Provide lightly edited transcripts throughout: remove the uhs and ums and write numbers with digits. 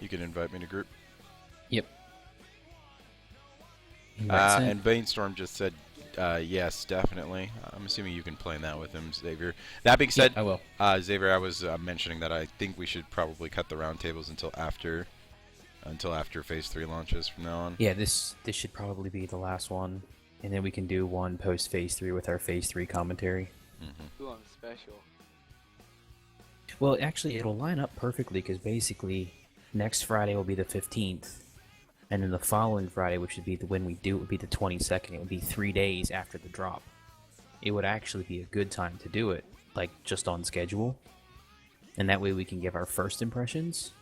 You can invite me to group. Yep. And Bainstorm just said, yes, definitely. I'm assuming you can play in that with him, Xavier. That being said, I will. Xavier, I was mentioning that I think we should probably cut the roundtables until after Phase 3 launches from now on. Yeah, this should probably be the last one, and then we can do one post Phase 3 with our Phase 3 commentary. Ooh, I'm special. Well, actually, it'll line up perfectly because basically next Friday will be the 15th, and then the following Friday, which would be when we do it, would be the 22nd. It would be 3 days after the drop. It would actually be a good time to do it, like just on schedule, and that way we can give our first impressions,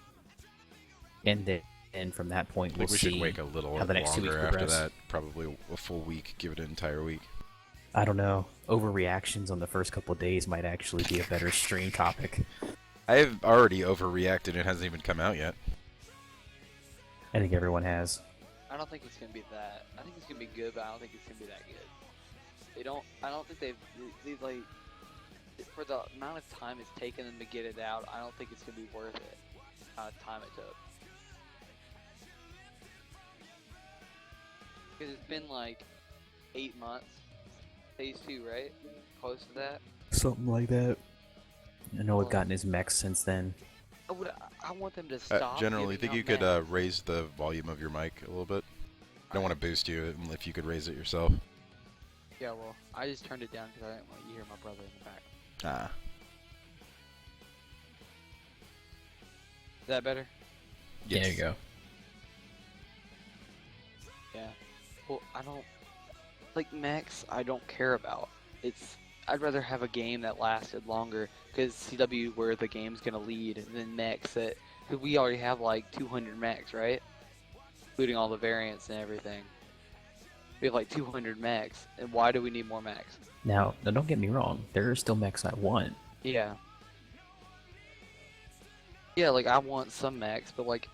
and then from that point we'll we see should wait a little how the next 2 weeks longer progress. after that. Probably a full week. Give it an entire week. I don't know. Overreactions on the first couple of days might actually be a better stream topic. I have already overreacted. It hasn't even come out yet. I think everyone has. I don't think it's gonna be that. I think it's gonna be good, but I don't think it's gonna be that good. I don't think they've like, for the amount of time it's taken them to get it out, I don't think it's gonna be worth it. Time it took. Because it's been like 8 months. Phase 2, right? Close to that. Something like that. I know we've gotten his mechs since then. I want them to stop. Generally, think giving you out could mechs. raise the volume of your mic a little bit? I don't want to boost you if you could raise it yourself. Yeah, well, I just turned it down because I didn't want you to hear my brother in the back. Ah. Is that better? Yes. There you go. Yeah. Well, I don't like mechs. I don't care about. I'd rather have a game that lasted longer because CW where the game's gonna lead than mechs that. Cause we already have like 200 mechs, right? Including all the variants and everything. We have like 200 mechs, and why do we need more mechs? Now, don't get me wrong. There are still mechs I want. Yeah. Yeah, like I want some mechs, but like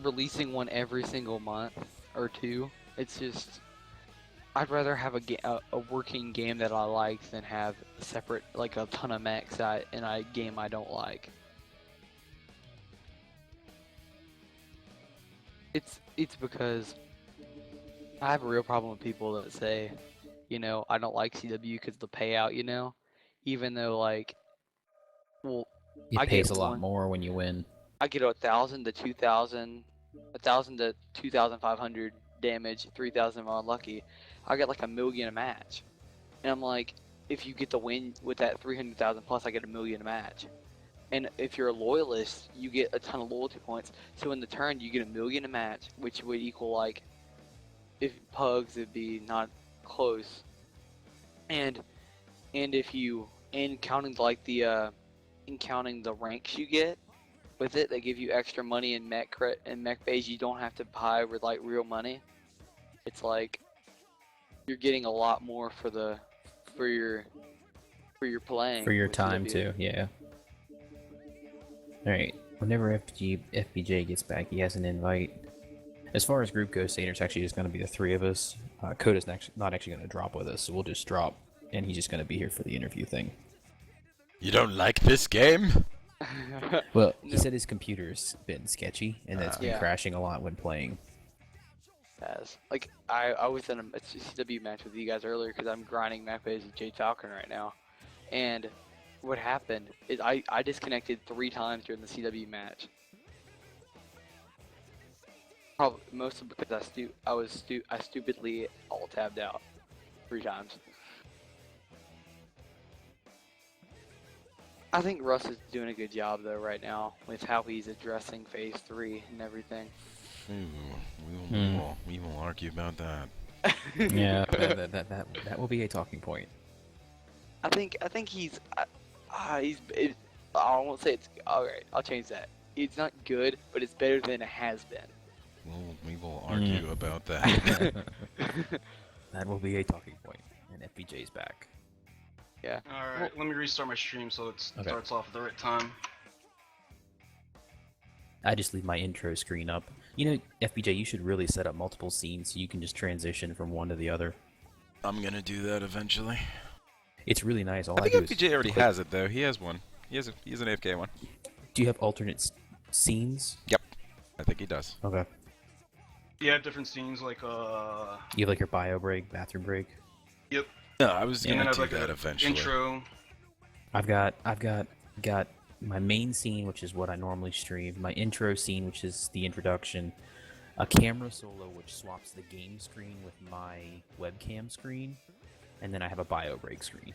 releasing one every single month or two, it's just. I'd rather have a working game that I like than have separate like a ton of mechs in a game I don't like. It's because I have a real problem with people that say, you know, I don't like CW because the payout, you know, even though like, well, It pays a lot more when you win. I get 1,000 to 2,000, 1,000 to 2,500 damage, 3,000 if I'm unlucky. I get like $1 million a match, and I'm like, if you get the win with that 300,000 plus, I get $1 million a match. And if you're a loyalist, you get a ton of loyalty points. So in the turn, you get $1 million a match, which would equal like, if pugs, it'd be not close. And if you counting like the counting the ranks you get with it, they give you extra money in mech phase. You don't have to buy with like real money. It's like you're getting a lot more for your playing. For your with time CW. too, yeah. Alright, whenever FBJ gets back, he has an invite. As far as group goes, there's actually just going to be the 3 of us. Kota's not actually going to drop with us, so we'll just drop, and he's just going to be here for the interview thing. You don't like this game? Well, he said his computer's been sketchy, and that's been Yeah. crashing a lot when playing. Like I was in a CW match with you guys earlier because I'm grinding map phase with Jade Falcon right now, and what happened is I disconnected 3 times during the CW match. Probably most of it because I stupidly alt tabbed out 3 times. I think Russ is doing a good job though right now with how he's addressing phase 3 and everything. We will argue about that. Yeah, that will be a talking point. I think I won't say it's alright. I'll change that. It's not good, but it's better than it has been. Well, we will argue about that. That will be a talking point, and FBJ's back. Yeah. Alright, let me restart my stream so it Okay. starts off at the right time. I just leave my intro screen up. You know, FBJ, you should really set up multiple scenes so you can just transition from one to the other. I'm gonna do that eventually. It's really nice. All I think do is FBJ already click- has it though. He has one. He has an AFK one. Do you have alternate scenes? Yep. think he does. Okay. You have different scenes like You have like your bio break, bathroom break. Yep. No, I was And then gonna I have do like that a eventually. intro. I've got my main scene, which is what I normally stream. My intro scene, which is the introduction. A camera solo, which swaps the game screen with my webcam screen, and then I have a bio break screen.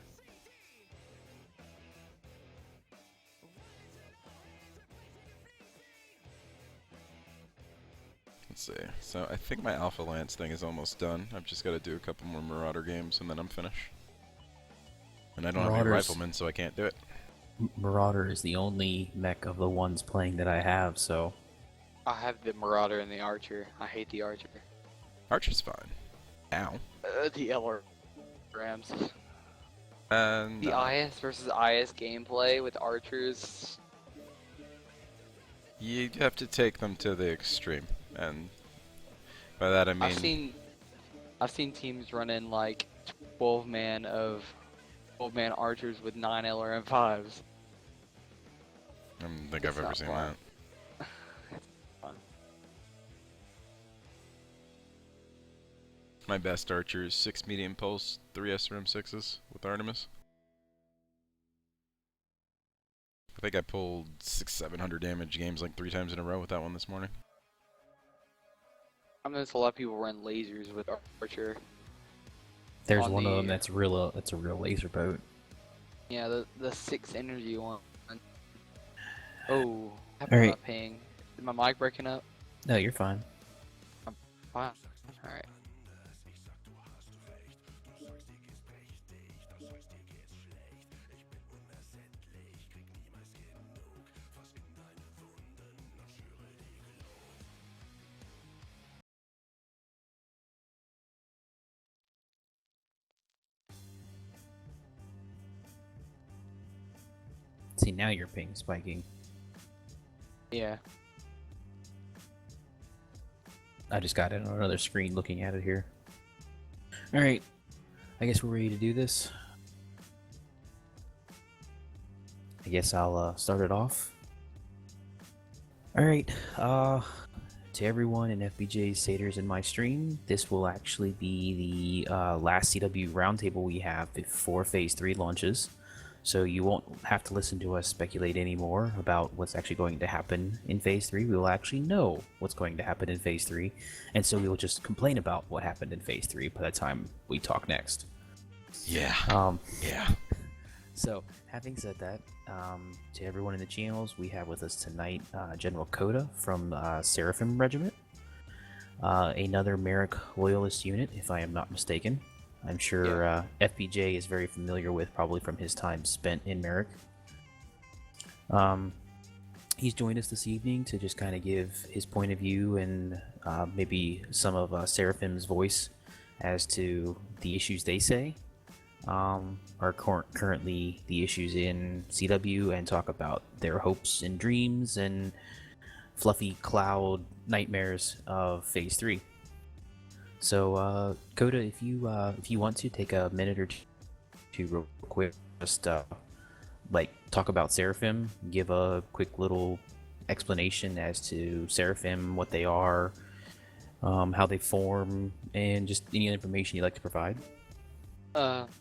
Let's see. So I think my Alpha Lance thing is almost done. I've just got to do a couple more Marauder games and then I'm finished. And I don't have any riflemen, so I can't do it. Marauder is the only mech of the ones playing that I have, so... I have the Marauder and the Archer. I hate the Archer. Archer's fine. Ow. The LR Rams. And The IS versus IS gameplay with Archers. you have to take them to the extreme, and by that I mean I've seen teams run in like 12-man Archers with 9 LRM5s. I don't think It's I've ever not seen fun. that. It's fun. My best archer is 6 medium pulse, 3 SRM6s with Artemis. I think I pulled 600-700 damage games like 3 times in a row with that one this morning. I noticed a lot of people run lasers with Archer. There's On one of the- them that's real. That's a real laser boat. Yeah, the 6 energy one. Oh, how Alright. about ping? Is my mic breaking up? No, you're fine. Fine. Alright. See, now you're ping spiking. Yeah. I just got it on another screen looking at it here. Alright. I guess we're ready to do this. I guess I'll start it off. Alright, to everyone in FBJ Satyrs in my stream, this will actually be the last CW roundtable we have before Phase 3 launches. So you won't have to listen to us speculate anymore about what's actually going to happen in Phase 3. We will actually know what's going to happen in Phase 3, and so we will just complain about what happened in Phase 3 by the time we talk next. Yeah. Yeah. So, having said that, to everyone in the channels, we have with us tonight GeneralKota from Seraphim Regiment, another Merrick Loyalist unit, if I am not mistaken. I'm sure FBJ is very familiar with, probably from his time spent in Merrick. He's joined us this evening to just kind of give his point of view and maybe some of Seraphim's voice as to the issues they say are currently the issues in CW, and talk about their hopes and dreams and fluffy cloud nightmares of Phase 3. So, Kota, if you want to take a minute or two real quick, just like talk about Seraphim, give a quick little explanation as to Seraphim, what they are, how they form, and just any information you'd like to provide.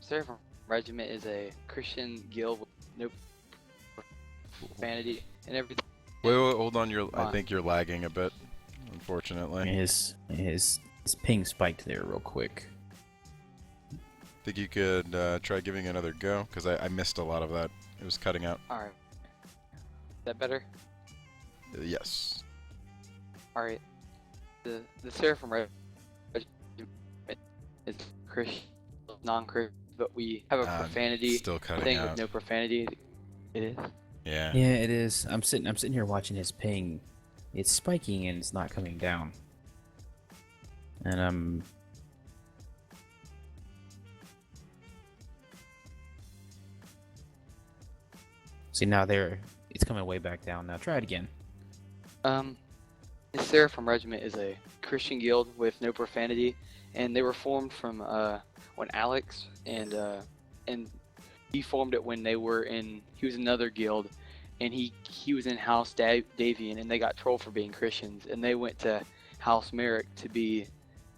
Seraphim Regiment is a Christian guild with no profanity and everything. Wait, hold on. I think you're lagging a bit, unfortunately. His ping spiked there real quick. Think you could try giving it another go? Because I missed a lot of that. It was cutting out. Alright. Is that better? Yes. Alright. The Seraphim Regiment is Christian, non-Christian, but we have a profanity still cutting thing out. with no profanity. It is? Yeah. Yeah, it is. I'm sitting here watching his ping. It's spiking and it's not coming down. And I'm see now it's coming way back down now. Try it again. The Seraphim Regiment is a Christian guild with no profanity, and they were formed from when Alex and he formed it when he was in another guild, and he was in House Davian, and they got trolled for being Christians, and they went to House Merrick to be,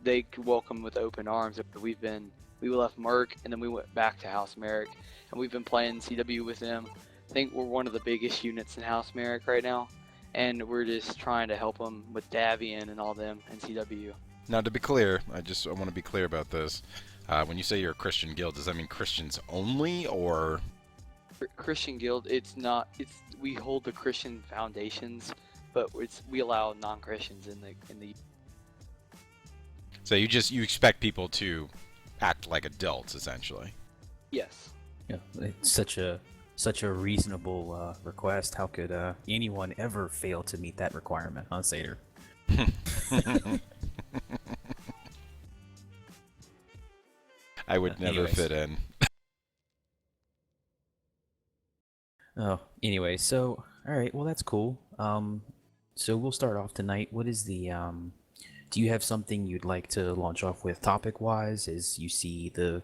they could welcome with open arms. We left Merck, and then we went back to House Merrick, and we've been playing CW with them. I think we're one of the biggest units in House Merrick right now, and we're just trying to help them with Davian and all them in CW. Now, to be clear, I want to be clear about this. When you say you're a Christian guild, does that mean Christians only, or? Christian guild, we hold the Christian foundations, but we allow non-Christians in the. So you expect people to act like adults, essentially. Yes. Yeah, it's such a reasonable request. How could anyone ever fail to meet that requirement, huh, Sater? I would never fit in. Oh, anyway, so all right, well that's cool. So we'll start off tonight. What is the do you have something you'd like to launch off with topic-wise as you see the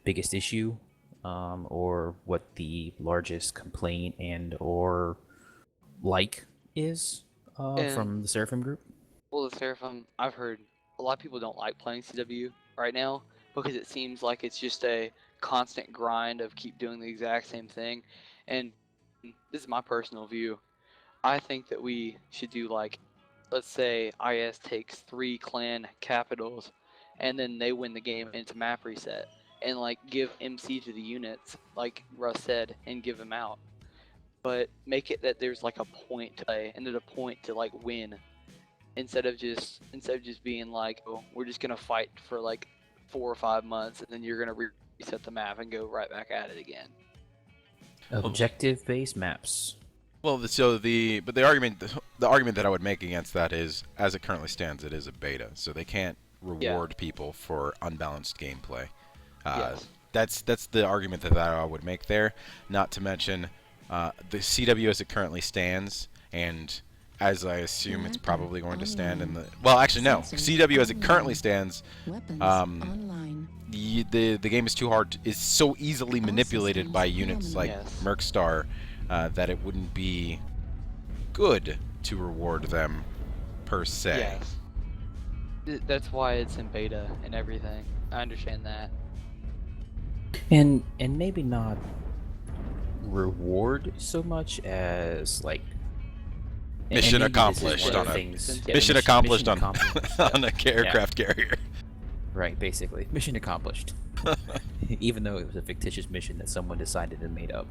biggest issue, or what the largest complaint and or like is from the Seraphim group? Well, the Seraphim, I've heard a lot of people don't like playing CW right now because it seems like it's just a constant grind of keep doing the exact same thing. And this is my personal view. I think that we should do, like, let's say IS takes 3 clan capitals and then they win the game into map reset, and like give MC to the units, like Russ said, and give them out. But make it that there's like a point to play and there's a point to like win, instead of just being like, oh, we're just gonna fight for like 4 or 5 months and then you're gonna reset the map and go right back at it again. Objective-based maps. Well, the argument that I would make against that is, as it currently stands, it is a beta, so they can't reward people for unbalanced gameplay. Yes. That's the argument that I would make there. Not to mention the CW as it currently stands, and as I assume it's probably going to stand in the... Well, actually, no. CW as it currently stands, the game is too hard. Is so easily manipulated by units like Mercstar that it wouldn't be good to reward them per se. Yes. That's why it's in beta and everything. I understand that. And maybe not reward so much as like mission accomplished on a mission accomplished on a aircraft carrier. Right, basically mission accomplished. Even though it was a fictitious mission that someone decided and made up.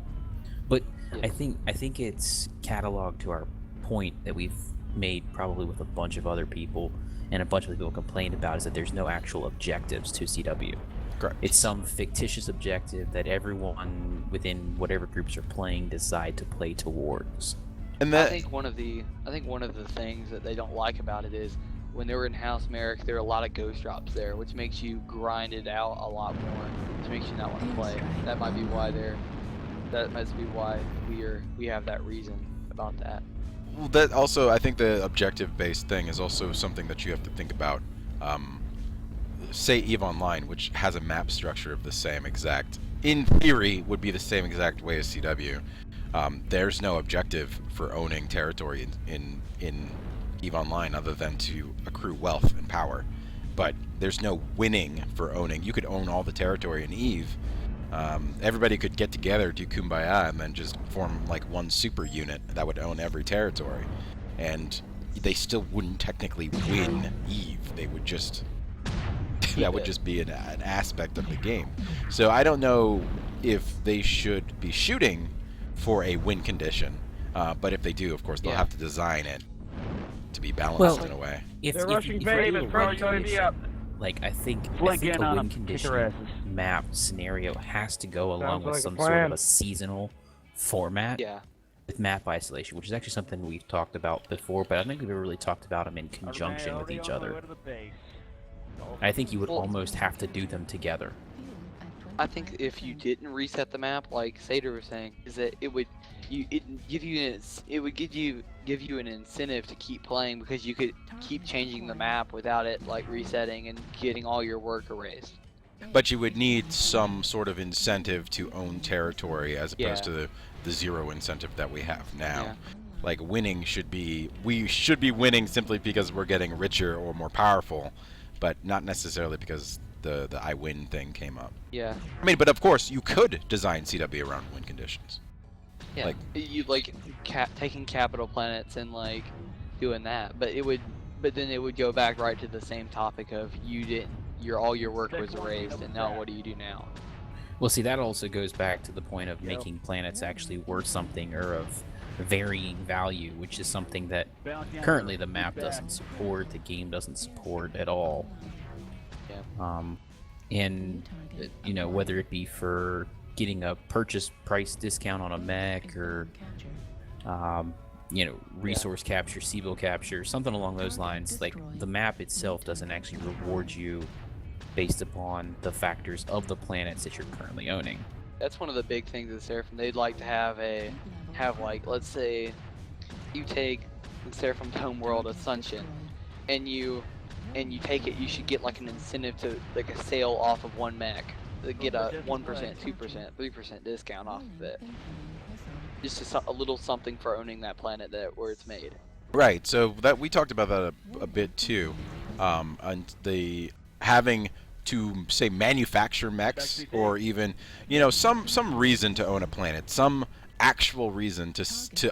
But I think it's cataloged to our point that we've made probably with a bunch of other people, and a bunch of people complained about, is that there's no actual objectives to CW. Correct. It's some fictitious objective that everyone within whatever groups are playing decide to play towards. And that, I think one of the things that they don't like about it is when they were in House Merrick, there are a lot of ghost drops there, which makes you grind it out a lot more, which makes you not want to play. That might be why we have that reason about that. well, that also, I think the objective-based thing is also something that you have to think about. Say EVE Online, which has a map structure of the same exact, in theory, would be the same exact way as CW. There's no objective for owning territory in EVE Online other than to accrue wealth and power. But there's no winning for owning. You could own all the territory in EVE. Everybody could get together, do Kumbaya, and then just form like one super unit that would own every territory. And they still wouldn't technically win EVE. They would just... that would just be an aspect of the game. So I don't know if they should be shooting for a win condition, but if they do, of course, they'll have to design it to be balanced in a way. If They're rushing we're base, bro. You be up. Like I think the on win 'em, kick their condition asses. map scenario has to go along Sounds with like a some sort plan. of a seasonal format Yeah. with map isolation, which is actually something we've talked about before, but I don't think we've ever really talked about them in conjunction with each other. I think you would almost have to do them together. I think if you didn't reset the map, like Sater was saying, is that it would give you an incentive to keep playing, because you could keep changing the map without it like resetting and getting all your work erased. But you would need some sort of incentive to own territory as opposed to the zero incentive that we have now. Yeah. Like winning we should be winning simply because we're getting richer or more powerful, but not necessarily because the I win thing came up. Yeah. I mean, but of course you could design CW around win conditions. Yeah. Like- you like taking capital planets and like doing that, but then it would go back right to the same topic of all your work was erased, and now what do you do now? Well, see, that also goes back to the point of making planets actually worth something or of varying value, which is something that currently the map doesn't support, the game doesn't support at all. Yeah. And you know, whether it be for getting a purchase price discount on a mech or you know, resource capture, Seabill capture, something along those lines. Like, the map itself doesn't actually reward you based upon the factors of the planets that you're currently owning. That's one of the big things with Seraphim. They'd like to have like, let's say you take Seraphim's homeworld, Ascension, and you take it, you should get like an incentive to like a sale off of one mech. To get a 1%, 2%, 3% discount off of it. Just a little something for owning that planet where it's made. Right. So that we talked about that a bit too, and the having to say manufacture mechs or even some reason to own a planet, some actual reason to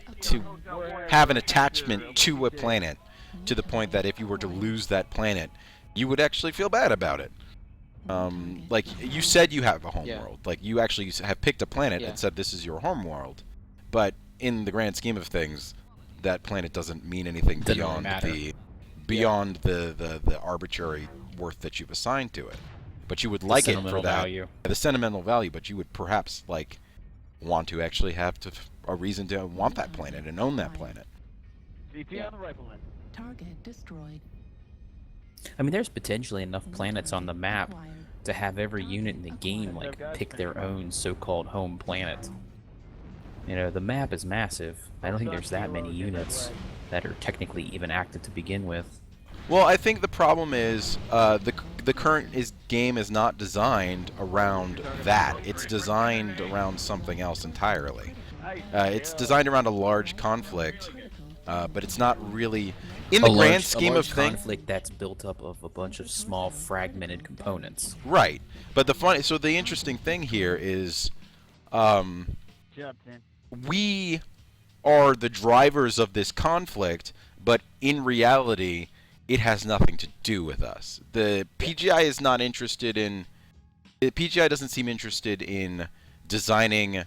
have an attachment to a planet, to the point that if you were to lose that planet, you would actually feel bad about it. Like you said, you have a home world. Like you actually have picked a planet and said this is your home world. But in the grand scheme of things, that planet doesn't mean anything beyond the arbitrary worth that you've assigned to it. But you would like it for that, the sentimental value. But you would perhaps like want to actually have a reason to want that planet and own that planet. CP on the rifleman. Target destroyed. I mean, there's potentially enough planets on the map to have every unit in the game like pick their own so-called home planet. You know, the map is massive. I don't think there's that many units that are technically even active to begin with. Well, I think the problem is the current game is not designed around that. It's designed around something else entirely. It's designed around a large conflict, but it's not really in the grand scheme of things. Conflict that's built up of a bunch of small fragmented components. Right, but the interesting thing here is, we are the drivers of this conflict, but in reality, it has nothing to do with us. The PGI is not interested in. The PGI doesn't seem interested in designing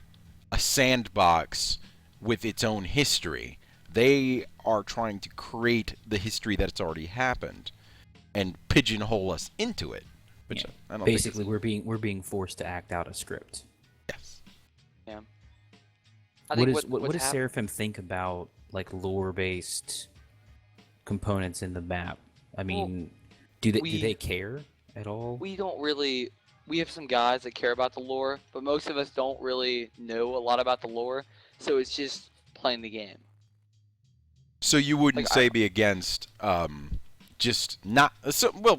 a sandbox with its own history. They are trying to create the history that's already happened and pigeonhole us into it. Which I don't basically think we're being forced to act out a script. Yes. Yeah. What does Seraphim think about like lore-based components in the map? I mean, do they care at all? We don't really. We have some guys that care about the lore, but most of us don't really know a lot about the lore, so it's just playing the game. So you wouldn't be against just not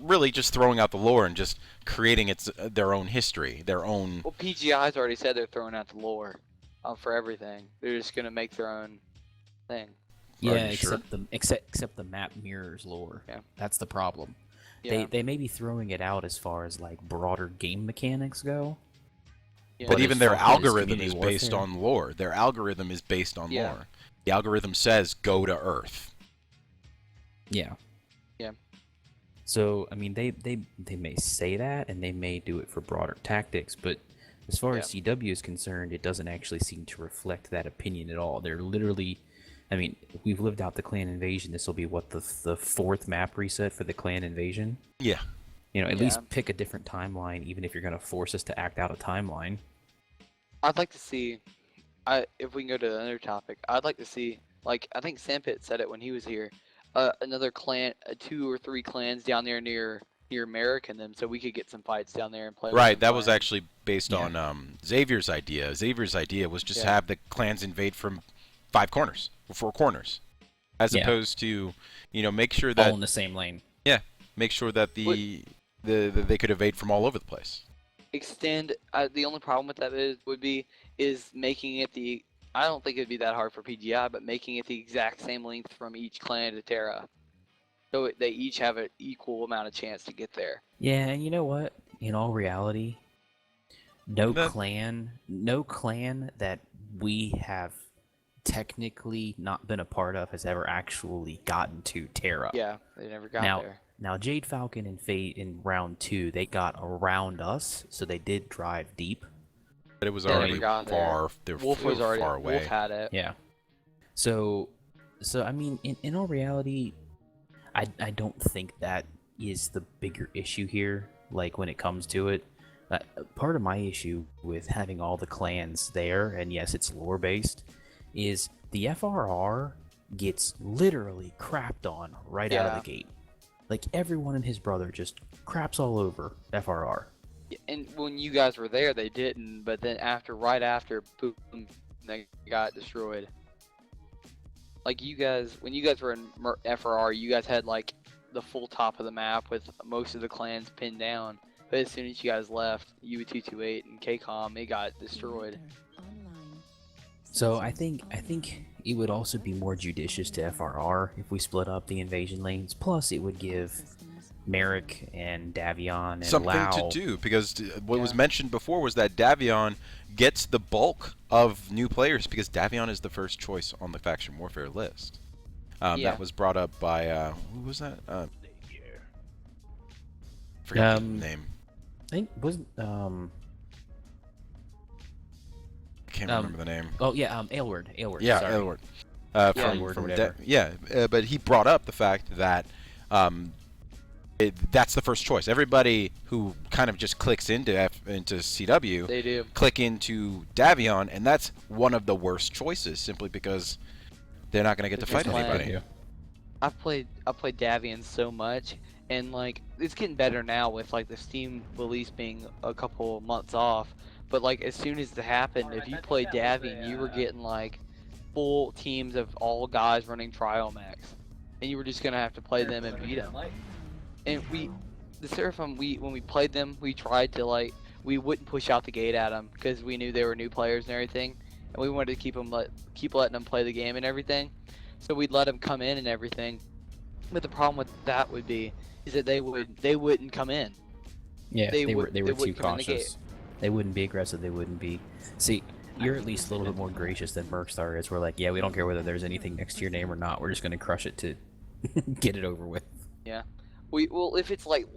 really just throwing out the lore and just creating their own history, their own. Well, PGI's already said they're throwing out the lore for everything. They're just gonna make their own thing. Yeah, except the map mirrors lore. Yeah, that's the problem. Yeah. They may be throwing it out as far as like broader game mechanics go. Yeah. But even their algorithm is based on lore. Their algorithm is based on lore. The algorithm says go to Earth. Yeah. Yeah. So I mean, they may say that, and they may do it for broader tactics, but as far as CW is concerned, it doesn't actually seem to reflect that opinion at all. They're literally, I mean, we've lived out the clan invasion. This will be what the fourth map reset for the clan invasion. Yeah. You know, at least pick a different timeline, even if you're going to force us to act out a timeline. I'd like to see, if we can go to another topic, I'd like to see, like, I think Sampit said it when he was here, another clan, 2 or 3 clans down there near Merrick and them, so we could get some fights down there and play. Right, that was actually based on Xavier's idea. Xavier's idea was just have the clans invade from 5 corners, or 4 corners, as opposed to, make sure that all in the same lane. Yeah, make sure that they could evade from all over the place. extend. The only problem with that is making it the. I don't think it'd be that hard for PGI, but making it the exact same length from each clan to Terra, so they each have an equal amount of chance to get there. Yeah, and you know what? In all reality, no That- clan that we have technically not been a part of has ever actually gotten to Terra. Yeah, they never got Now, there. now Jade Falcon and Fate in round 2, they got around us, so they did drive deep. But it was They never already got there. far. They were Wolf was already far away. Wolf had it. Yeah. So I mean, in all reality, I don't think that is the bigger issue here. Like when it comes to it, part of my issue with having all the clans there, and yes, it's lore based, is the FRR gets literally crapped on right out of Yeah. the gate. Like everyone and his brother just craps all over FRR. And when you guys were there, they didn't. But then right after, boom, they got destroyed. Like when you guys were in FRR, you guys had like the full top of the map with most of the clans pinned down. But as soon as you guys left, U228 and KCOM, it got destroyed. So I think it would also be more judicious to FRR if we split up the invasion lanes. Plus, it would give Merrick and Davion and Something Lau to do, because what was Yeah. mentioned before was that Davion gets the bulk of new players because Davion is the first choice on the faction warfare list. Yeah. That was brought up by who was that? Forget the name. I think wasn't I can't remember the name. oh yeah Aylward Yeah, sorry. Aylward. Aylward, From whatever. but he brought up the fact that that's the first choice. Everybody who kind of just clicks into CW They do. click into Davion, and that's one of the worst choices, simply because they're not going to get to It's fight just like- anybody. I've played Davian so much, and like it's getting better now with like the Steam release being a couple months off. But like as soon as it happened, if you played Davian, you were getting like full teams of all guys running trial max, and you were just gonna have to play them and beat them. And the Seraphim, when we played them, we tried to we wouldn't push out the gate at them because we knew they were new players and everything, and we wanted to keep letting them play the game and everything. So we'd let them come in and everything. But the problem with that would be is that they wouldn't come in. Yeah, They they were would- too wouldn't come in the gate. cautious. They wouldn't be aggressive. They wouldn't be. See, you're at least a little bit more gracious than Mercstar is. We're like, yeah, we don't care whether there's anything next to your name or not. We're just gonna crush it to get it over with. Yeah. If it's like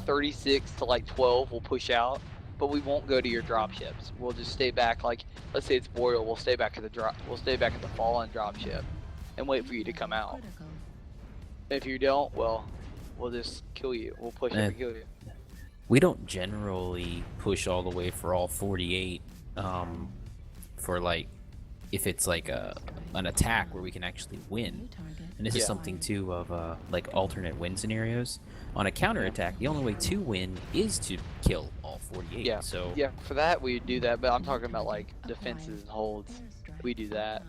36 to like 12, we'll push out, but we won't go to your drop ships. We'll just stay back. Like let's say it's Boreal, we'll stay back at the fallen drop ship, and wait for you to come out. If you don't, well, we'll just kill you. We'll push up and kill you. We don't generally push all the way for all 48. For like, if it's like an attack where we can actually win. And this is Yeah. something too of like alternate win scenarios. On a counterattack, the only way to win is to kill all 48. Yeah. So Yeah, for that we do that, but I'm talking about like defenses and holds. We do that.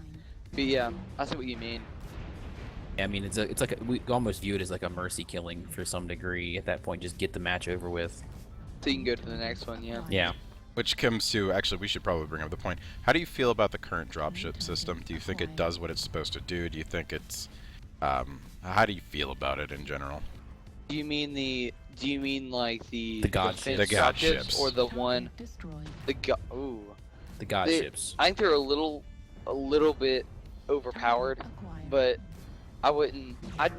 But yeah, I see what you mean. I mean, it's like we almost view it as like a mercy killing for some degree. At that point, just get the match over with. So you can go to the next one, yeah. Yeah. Which comes to, actually, we should probably bring up the point. How do you feel about the current dropship system? Do you think it does what it's supposed to do? Do you think it's, how do you feel about it in general? Do you mean like the god defense ships. The god dropships ships. or the one ooh. The god They- ships. I think they're a little bit overpowered, but I'd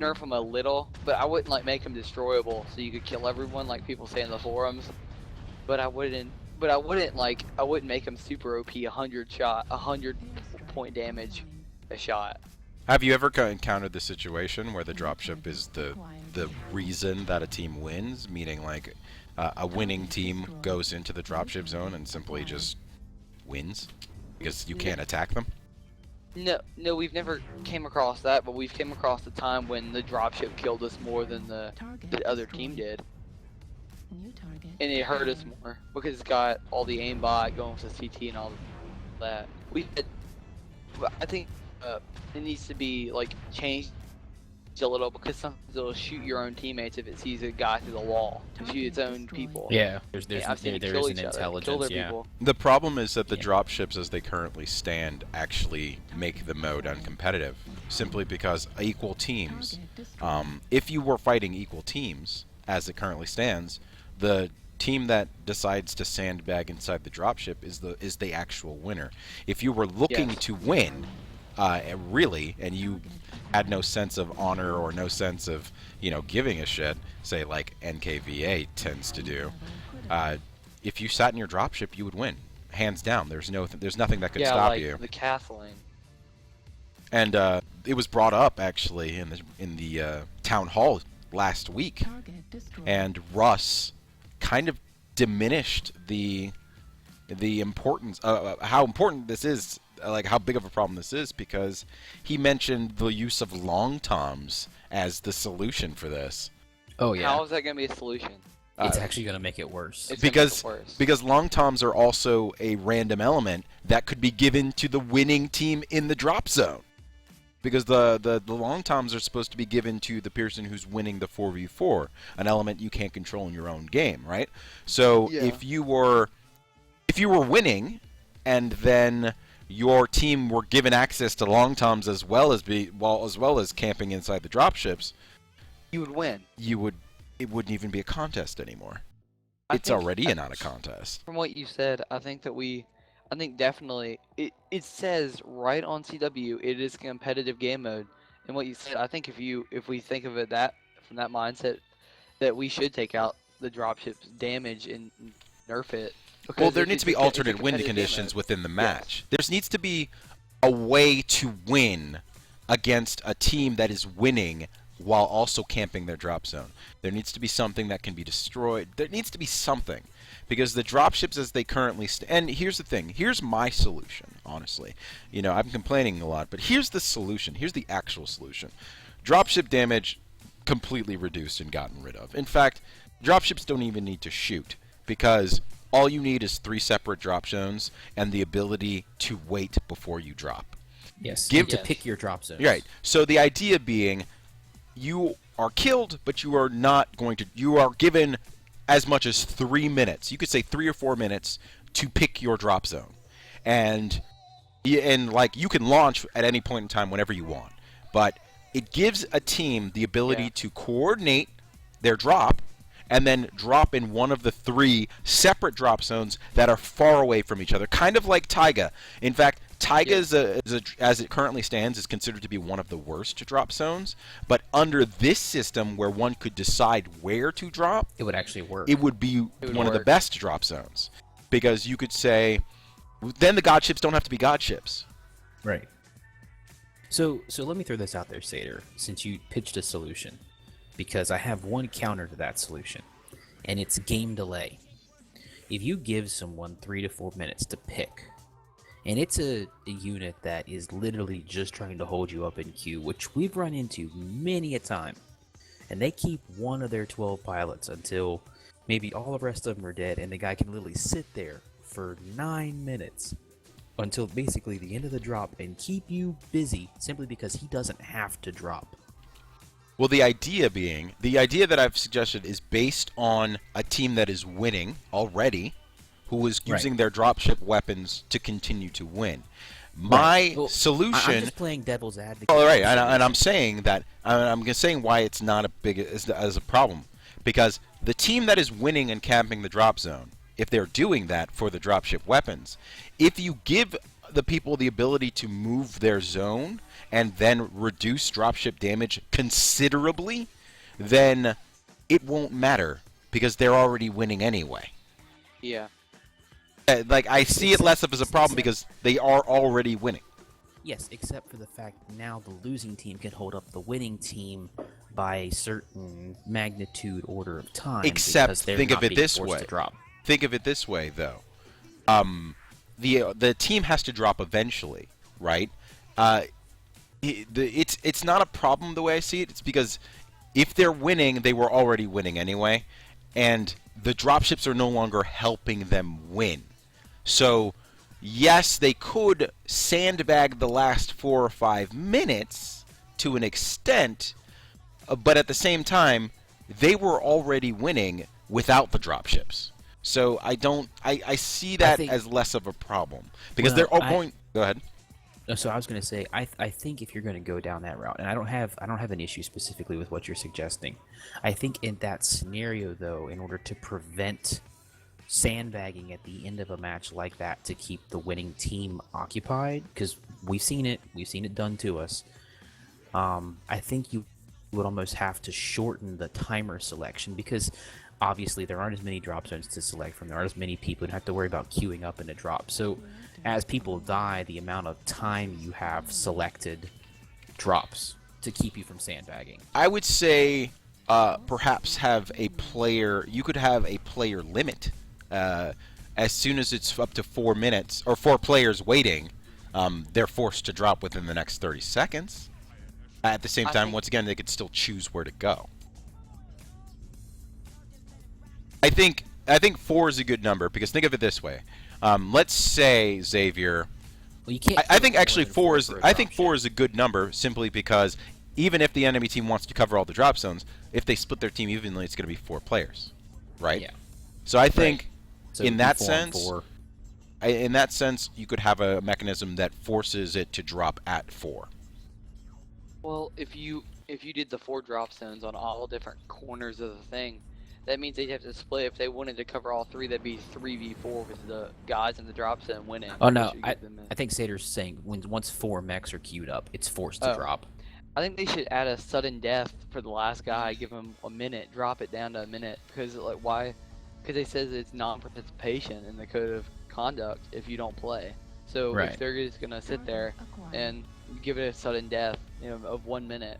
nerf them a little, but I wouldn't like make them destroyable so you could kill everyone like people say in the forums. But I wouldn't make them super OP 100 point damage a shot. Have you ever encountered the situation where the dropship is the reason that a team wins? Meaning, like, a winning team goes into the dropship zone and simply just wins because you can't attack them? No, we've never came across that, but we've came across the time when the dropship killed us more than the other team did. And it hurt us more because it's got all the aimbot going to CT and all that. I think it needs to be like changed a little because sometimes it'll shoot your own teammates if it sees a guy through the wall to shoot its own people. Yeah, I've seen it there kill is each an other, kill intelligence. their Yeah. people. The problem is that the Yeah. dropships as they currently stand actually make the mode uncompetitive, simply because equal teams, if you were fighting equal teams as it currently stands, the team that decides to sandbag inside the dropship is the actual winner. If you were looking Yes. to win, really, and you had no sense of honor or no sense of, giving a shit, say like NKVA tends to do, if you sat in your dropship, you would win, hands down. There's nothing that could Yeah, stop like you. the castling. And it was brought up actually in the town hall last week, Target destroyed. and Russ kind of diminished the importance, how important this is, like how big of a problem this is, because he mentioned the use of long toms as the solution for this. Oh yeah. How is that going to be a solution? It's actually gonna make it worse. It's gonna make Because it worse. because long toms are also a random element that could be given to the winning team in the drop zone. Because the long toms are supposed to be given to the person who's winning the 4v4, an element you can't control in your own game, right? So Yeah. if you were winning, and then your team were given access to long toms as well as camping inside the dropships, You would win. it wouldn't even be a contest anymore. I It's think- already not a contest. From what you said, I think definitely it says right on CW it is competitive game mode. And what you said, I think if we think of it from that mindset, that we should take out the dropship's damage and nerf it. Because Well, there it's needs to be a- it's a alternate win competitive game conditions mode. within the match. There needs to be a way to win against a team that is winning while also camping their drop zone. There needs to be something that can be destroyed. There needs to be something. Because the dropships as they currently and here's the thing. Here's my solution, honestly. I'm complaining a lot, but here's the solution. Here's the actual solution. Dropship damage completely reduced and gotten rid of. In fact, dropships don't even need to shoot, because all you need is 3 separate drop zones and the ability to wait before you drop. Yes. Give- to Yes. pick your drop zones. Right. So the idea being, you are killed, but you are not going to. You are given as much as 3 minutes. You could say 3 or 4 minutes to pick your drop zone, and you can launch at any point in time whenever you want. But it gives a team the ability Yeah. to coordinate their drop, and then drop in one of the 3 separate drop zones that are far away from each other, kind of like Taiga. In fact, Taiga as it currently stands is considered to be one of the worst drop zones, but under this system where one could decide where to drop, It would actually work. it would be would one of the work. best drop zones, because you could say, then the god ships don't have to be god ships. Right. So let me throw this out there, Sater, since you pitched a solution, because I have one counter to that solution, and it's game delay. If you give someone 3 to 4 minutes to pick, and it's a unit that is literally just trying to hold you up in queue, which we've run into many a time, and they keep one of their 12 pilots until maybe all the rest of them are dead, and the guy can literally sit there for 9 minutes until basically the end of the drop and keep you busy simply because he doesn't have to drop. Well, the idea that I've suggested is based on a team that is winning already, who is using their dropship weapons to continue to win. My Well, solution. I'm just playing devil's advocate. All right, and I'm saying that I'm saying why it's not as a problem, because the team that is winning and camping the drop zone, if they're doing that for the dropship weapons, if you give the people the ability to move their zone and then reduce dropship damage considerably, then it won't matter because they're already winning anyway. Yeah. Like, I see it less of as a problem because they are already winning. Yes, except for the fact now the losing team can hold up the winning team by a certain magnitude order of time. Except because they're think not of it being this forced way. to drop. Think of it this way, though. The team has to drop eventually, right? It's not a problem the way I see it. It's because if they're winning, they were already winning anyway, and the dropships are no longer helping them win. So, yes, they could sandbag the last 4 or 5 minutes to an extent, but at the same time, they were already winning without the dropships. So I see that as less of a problem because they're all going. Go ahead. So I was going to say, I think if you're going to go down that route, and I don't have an issue specifically with what you're suggesting. I think in that scenario, though, in order to prevent sandbagging at the end of a match like that to keep the winning team occupied, because we've seen it done to us. I think you would almost have to shorten the timer selection because obviously there aren't as many drop zones to select from. There aren't as many people who have to worry about queuing up in a drop. So as people die, the amount of time you have selected drops to keep you from sandbagging. I would say perhaps have a player. You could have a player limit. As soon as it's up to 4 minutes or 4 players waiting, they're forced to drop within the next 30 seconds. At the same time, once again, they could still choose where to go. I think 4 is a good number because think of it this way. Let's say Xavier. Well, you can't. I think actually 4 is. I think 4 is a good number simply because even if the enemy team wants to cover all the drop zones, if they split their team evenly, it's going to be 4 players, right? Yeah. So I think So in that 4 and sense, 4. in that sense, you could have a mechanism that forces it to drop at 4. Well, if you did the 4 drop zones on all different corners of the thing, that means they'd have to split. If they wanted to cover all 3, that'd be 3v4 with the guys in the drop zone winning. Oh no, I think Sater's saying once 4 mechs are queued up, it's forced to drop. I think they should add a sudden death for the last guy. Give him a minute, drop it down to a minute. Because like why? Because they says it's non-participation in the code of conduct if you don't play. So if they're just gonna sit there and give it a sudden death, of 1 minute.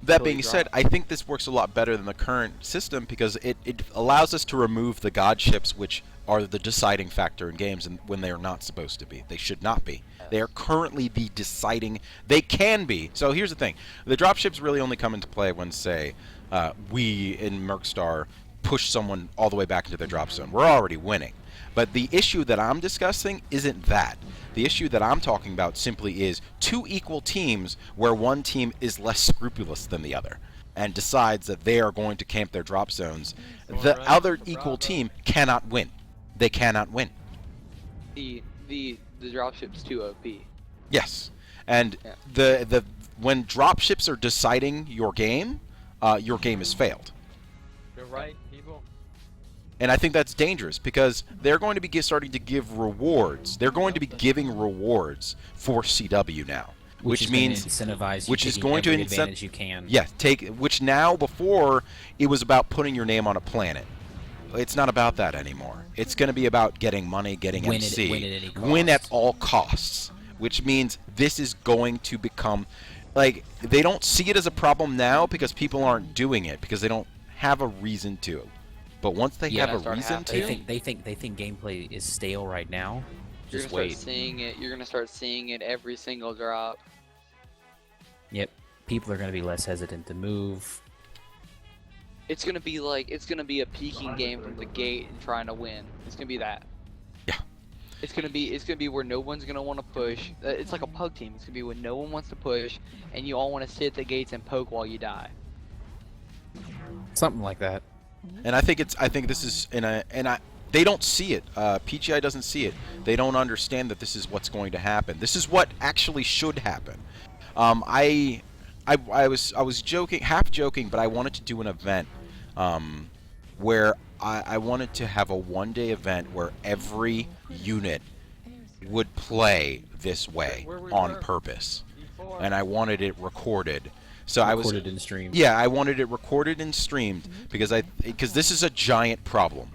That being said, I think this works a lot better than the current system because it allows us to remove the god ships, which are the deciding factor in games, and when they are not supposed to be. They should not be. They are currently the deciding. They can be. So here's the thing: the drop ships really only come into play when, say, we in Mercstar push someone all the way back into their drop zone. We're already winning. But the issue that I'm discussing isn't that. The issue that I'm talking about simply is 2 equal teams where one team is less scrupulous than the other and decides that they are going to camp their drop zones. The other equal team cannot win. They cannot win. The dropship's too OP. Yes. And when dropships are deciding your game is failed. You're right, people. And I think that's dangerous because they're going to be starting to give rewards. They're going to be giving rewards for CW now, which means incentivize you, which is going to advantage you can. Yeah, which now before it was about putting your name on a planet. It's not about that anymore. It's going to be about getting money, getting MC, win at all costs, which means this is going to become like they don't see it as a problem now because people aren't doing it because they don't have a reason to. But once they have a reason to, they think gameplay is stale right now. Just wait. You're gonna start seeing it every single drop. Yep. People are gonna be less hesitant to move. It's gonna be a peeking game from the gate and trying to win. It's gonna be that. Yeah. It's gonna be where no one's gonna want to push. It's like a pug team. It's gonna be when no one wants to push, and you all want to sit at the gates and poke while you die. Something like that. And I think this is they don't see it. PGI doesn't see it. They don't understand that this is what's going to happen. This is what actually should happen. I was joking, half joking, but I wanted to do an event where I wanted to have a 1-day event where every unit would play this way on purpose, and I wanted it recorded. So recorded and streamed. Yeah, I wanted it recorded and streamed because this is a giant problem,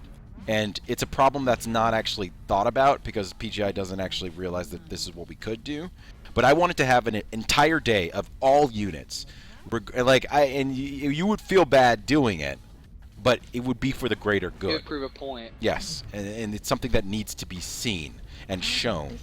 and it's a problem that's not actually thought about because PGI doesn't actually realize that this is what we could do. But I wanted to have an entire day of all units, you would feel bad doing it, but it would be for the greater good. It would prove a point. Yes, and it's something that needs to be seen and shown.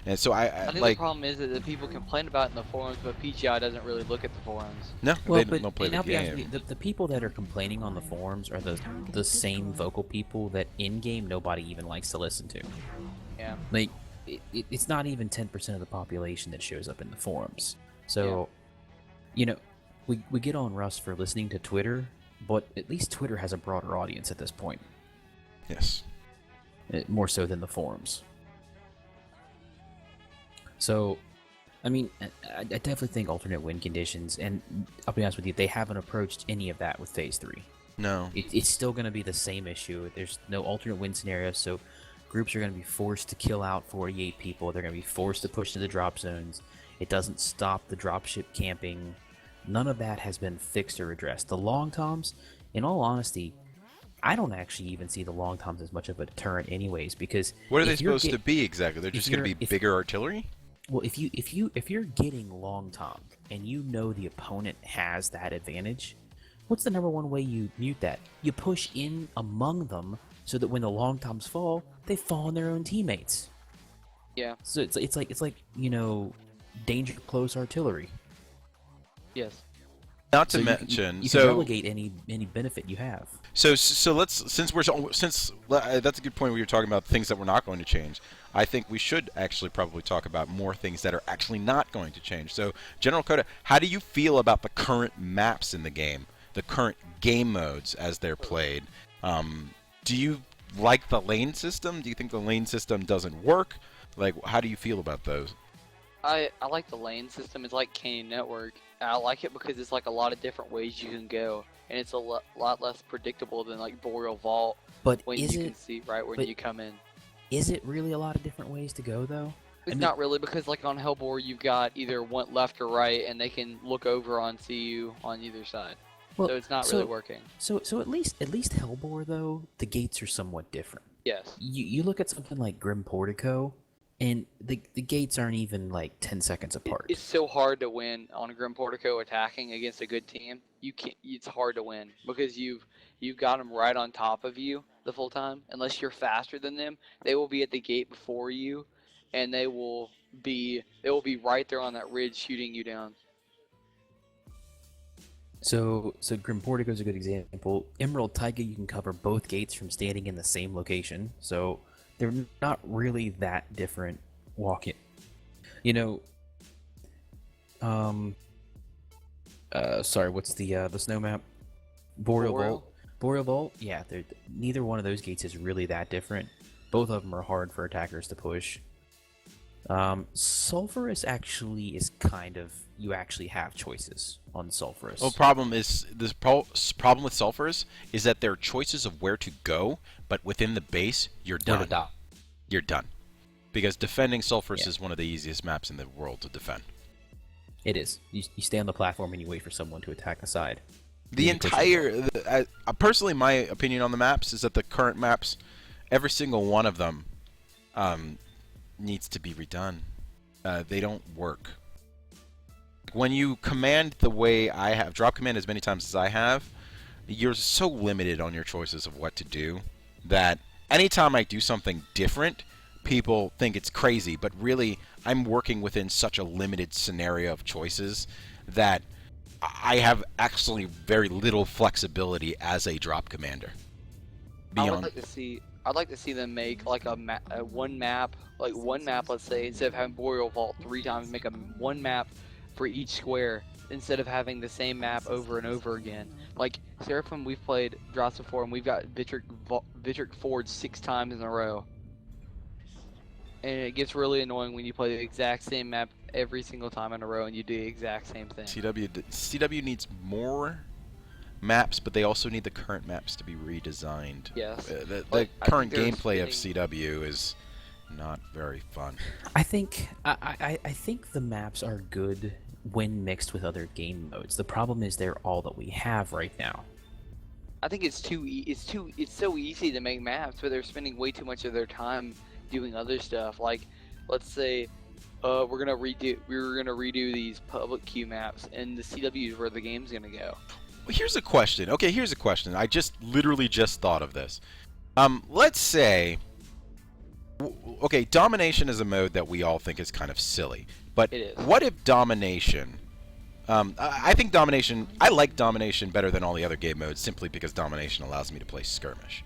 And so I think the problem is that the people complain about it in the forums, but PGI doesn't really look at the forums. No, well, they don't play the game. The people that are complaining on the forums are the same vocal people that in-game nobody even likes to listen to. Yeah. Like, it's not even 10% of the population that shows up in the forums. So, we get on Russ for listening to Twitter, but at least Twitter has a broader audience at this point, Yes. more so than the forums. So, I mean, I definitely think alternate win conditions, and I'll be honest with you, they haven't approached any of that with Phase 3. No. It's still going to be the same issue. There's no alternate win scenario, so groups are going to be forced to kill out 48 people. They're going to be forced to push to the drop zones. It doesn't stop the dropship camping. None of that has been fixed or addressed. The long toms, in all honesty, I don't actually even see the long toms as much of a deterrent anyways, because What are they if you're supposed to be exactly? They're just going to be bigger artillery? Well, if you're getting long tom and you know the opponent has that advantage, what's the number one way you mute that? You push in among them so that when the long toms fall, they fall on their own teammates. Yeah. So it's like danger close artillery. Yes. Not to So mention, you can relegate any benefit you have. So let's since that's a good point. We were talking about things that we're not going to change. I think we should actually probably talk about more things that are actually not going to change. So, General Kota, how do you feel about the current maps in the game, the current game modes as they're played? Do you like the lane system? Do you think the lane system doesn't work? Like, how do you feel about those? I like the lane system. It's like Canyon Network. I like it because it's like a lot of different ways you can go, and it's a lot less predictable than like Boreal Vault But when is you it can see right when but- you come in. is it really a lot of different ways to go though? It's mean- not really, because like on Hellbore you've got either one left or right, and they can look over on CU on either side. Well, So it's not really working. So at least Hellbore though, the gates are somewhat different. Yes. You look at something like Grim Portico, and the gates aren't even like 10 seconds apart. It's so hard to win on a Grim Portico attacking against a good team. You can't. It's hard to win because you've got them right on top of you the full time. Unless you're faster than them, they will be at the gate before you, and they will be right there on that ridge shooting you down. So Grim Portico is a good example. Emerald Taiga, you can cover both gates from standing in the same location, so they're not really that different walk-in. Sorry, what's the snow map? Boreal Vault. Boreal Vault, yeah, neither one of those gates is really that different. Both of them are hard for attackers to push. Sulphurous actually is kind of, you actually have choices on Sulphurous. Well, problem with sulfurs is that there are choices of where to go, but within the base, you're done. You're done. Because defending sulfurs is one of the easiest maps in the world to defend. It is. You stay on the platform and you wait for someone to attack the side. Personally, my opinion on the maps is that the current maps, every single one of them, needs to be redone. They don't work. When you command the way I have, drop command as many times as I have, you're so limited on your choices of what to do that anytime I do something different, people think it's crazy, but really I'm working within such a limited scenario of choices that I have actually very little flexibility as a drop commander. I'd like to see them make like one map, let's say, instead of having Boreal Vault 3 times, make one map for each square instead of having the same map over and over again. Like Seraphim, we've played drops before, and we've got Vitric Forge 6 times in a row. And it gets really annoying when you play the exact same map every single time in a row and you do the exact same thing. CW needs more maps, but they also need the current maps to be redesigned. Yes. The current gameplay of CW is not very fun. I think the maps are good when mixed with other game modes. The problem is they're all that we have right now. I think it's so easy to make maps, but they're spending way too much of their time doing other stuff. Like, let's say we're gonna redo these public queue maps, and the CW is where the game's gonna go. Well, here's a question. Okay, here's a question. I literally just thought of this. Let's say, okay, domination is a mode that we all think is kind of silly, but It is. what if domination? I think domination. I like domination better than all the other game modes simply because domination allows me to play skirmish.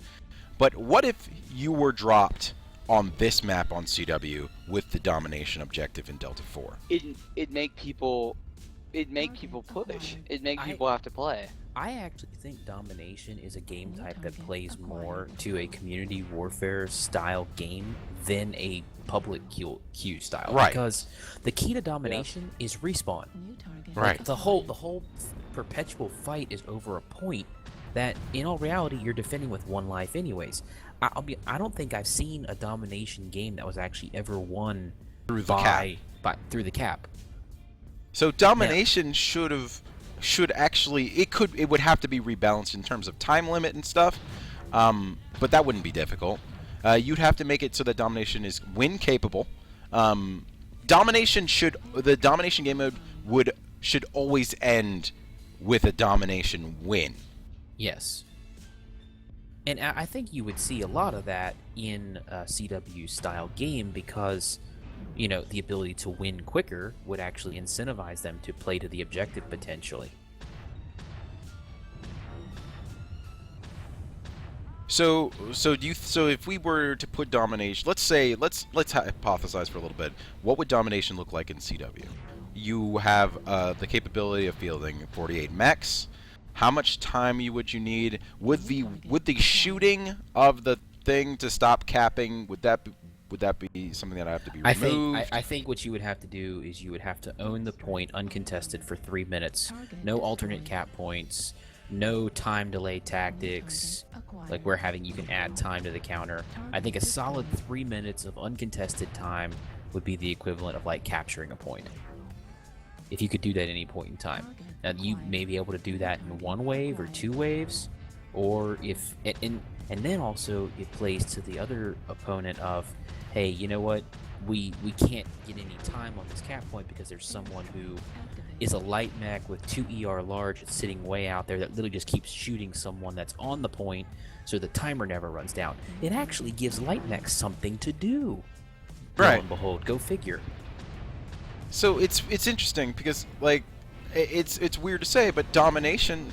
But what if you were dropped on this map on CW with the domination objective in Delta 4? It'd make people it'd make people push. It'd make I- people have to play. I actually think domination is a game type that plays more to a community warfare style game than a public queue style. Right. Because the key to domination is respawn. New target. Right. Like, the whole perpetual fight is over a point that, in all reality, you're defending with one life anyways. I don't think I've seen a domination game that was actually ever won Through the cap. through the cap. So domination should actually it would have to be rebalanced in terms of time limit and stuff, but that wouldn't be difficult. You'd have to make it so that domination is win capable. The domination game mode should always end with a domination win. Yes. And I think you would see a lot of that in a CW style game because, you know, the ability to win quicker would actually incentivize them to play to the objective potentially. So if we were to put domination, let's hypothesize for a little bit. What would domination look like in CW? You have the capability of fielding 48 mechs. How much time would you need? Would the shooting of the thing to stop capping, would that be something that would have to be removed? I think what you would have to do is you would have to own the point uncontested for 3 minutes. No alternate cap points. No time delay tactics. Like we're having, you can add time to the counter. I think a solid 3 minutes of uncontested time would be the equivalent of like capturing a point. If you could do that at any point in time. Now you may be able to do that in one wave or 2 waves, or if and then also it plays to the other opponent of, hey, you know what? We can't get any time on this cap point because there's someone who is a light mech with 2 ER large that's sitting way out there that literally just keeps shooting someone that's on the point, so the timer never runs down. It actually gives light mechs something to do. Right. Lo and behold, go figure. So it's interesting because like it's weird to say, but domination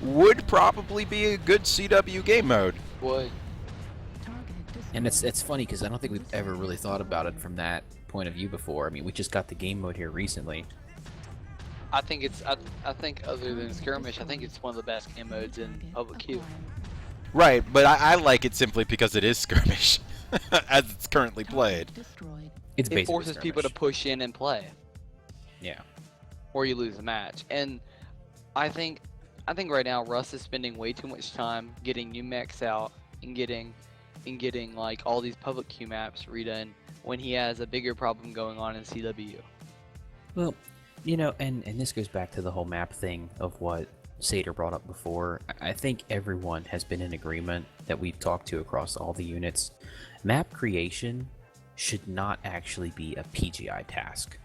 would probably be a good CW game mode. Would. And it's funny because I don't think we've ever really thought about it from that point of view before. I mean, we just got the game mode here recently. I think it's. I think other than skirmish, I think it's one of the best game modes in public queue. Right, but I like it simply because it is skirmish, as it's currently played. Destroyed. It's It basically forces people to skirmish. push in and play, Yeah. or you lose the match. And I think right now Russ is spending way too much time getting new mechs out and getting like all these public queue maps redone when he has a bigger problem going on in CW. Well, you know, and this goes back to the whole map thing of what Sater brought up before. I think everyone has been in agreement that we've talked to across all the units. Map creation should not actually be a PGI task.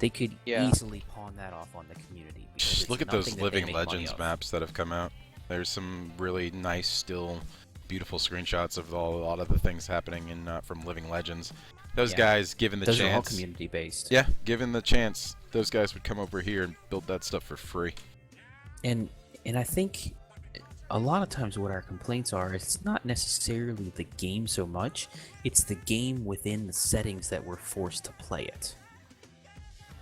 They could Yeah. easily pawn that off on the community. because Just it's look at those nothing that they Living make money Legends off. maps that have come out. There's some really nice, still beautiful screenshots of a lot of the things happening in from Living Legends. Those Yeah. guys, given the Those are all chance, community based. yeah, given the chance, those guys would come over here and build that stuff for free. And I think a lot of times what our complaints are, it's not necessarily the game so much, it's the game within the settings that we're forced to play it.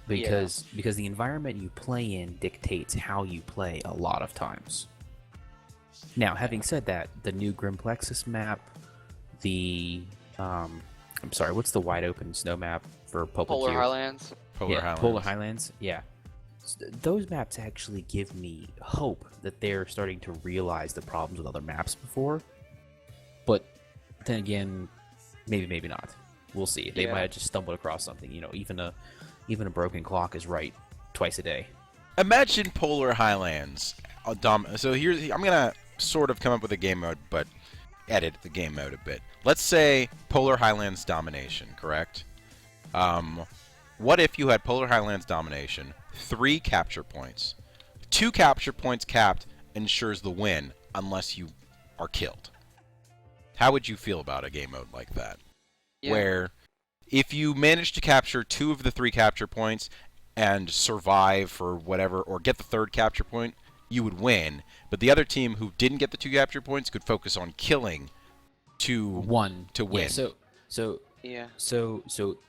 Because the environment you play in dictates how you play a lot of times. Now, having said that, the new Grimplexus map, the I'm sorry, what's the wide open snow map for public Polar queue? Highlands. Polar Highlands. Polar Highlands, yeah. Those maps actually give me hope that they're starting to realize the problems with other maps before. But then again, maybe not. We'll see. They Yeah. might have just stumbled across something. You know, even a broken clock is right twice a day. Imagine Polar Highlands. So here's I'm gonna sort of come up with a game mode, but edit the game mode a bit. Let's say Polar Highlands domination, correct? What if you had Polar Highlands domination, 3 capture points, 2 capture points capped ensures the win unless you are killed? How would you feel about a game mode like that? Yeah. Where if you manage to capture 2 of the 3 capture points and survive for whatever, or get the 3rd capture point, you would win. But the other team who didn't get the 2 capture points could focus on killing to One to win. Yeah, Yeah. so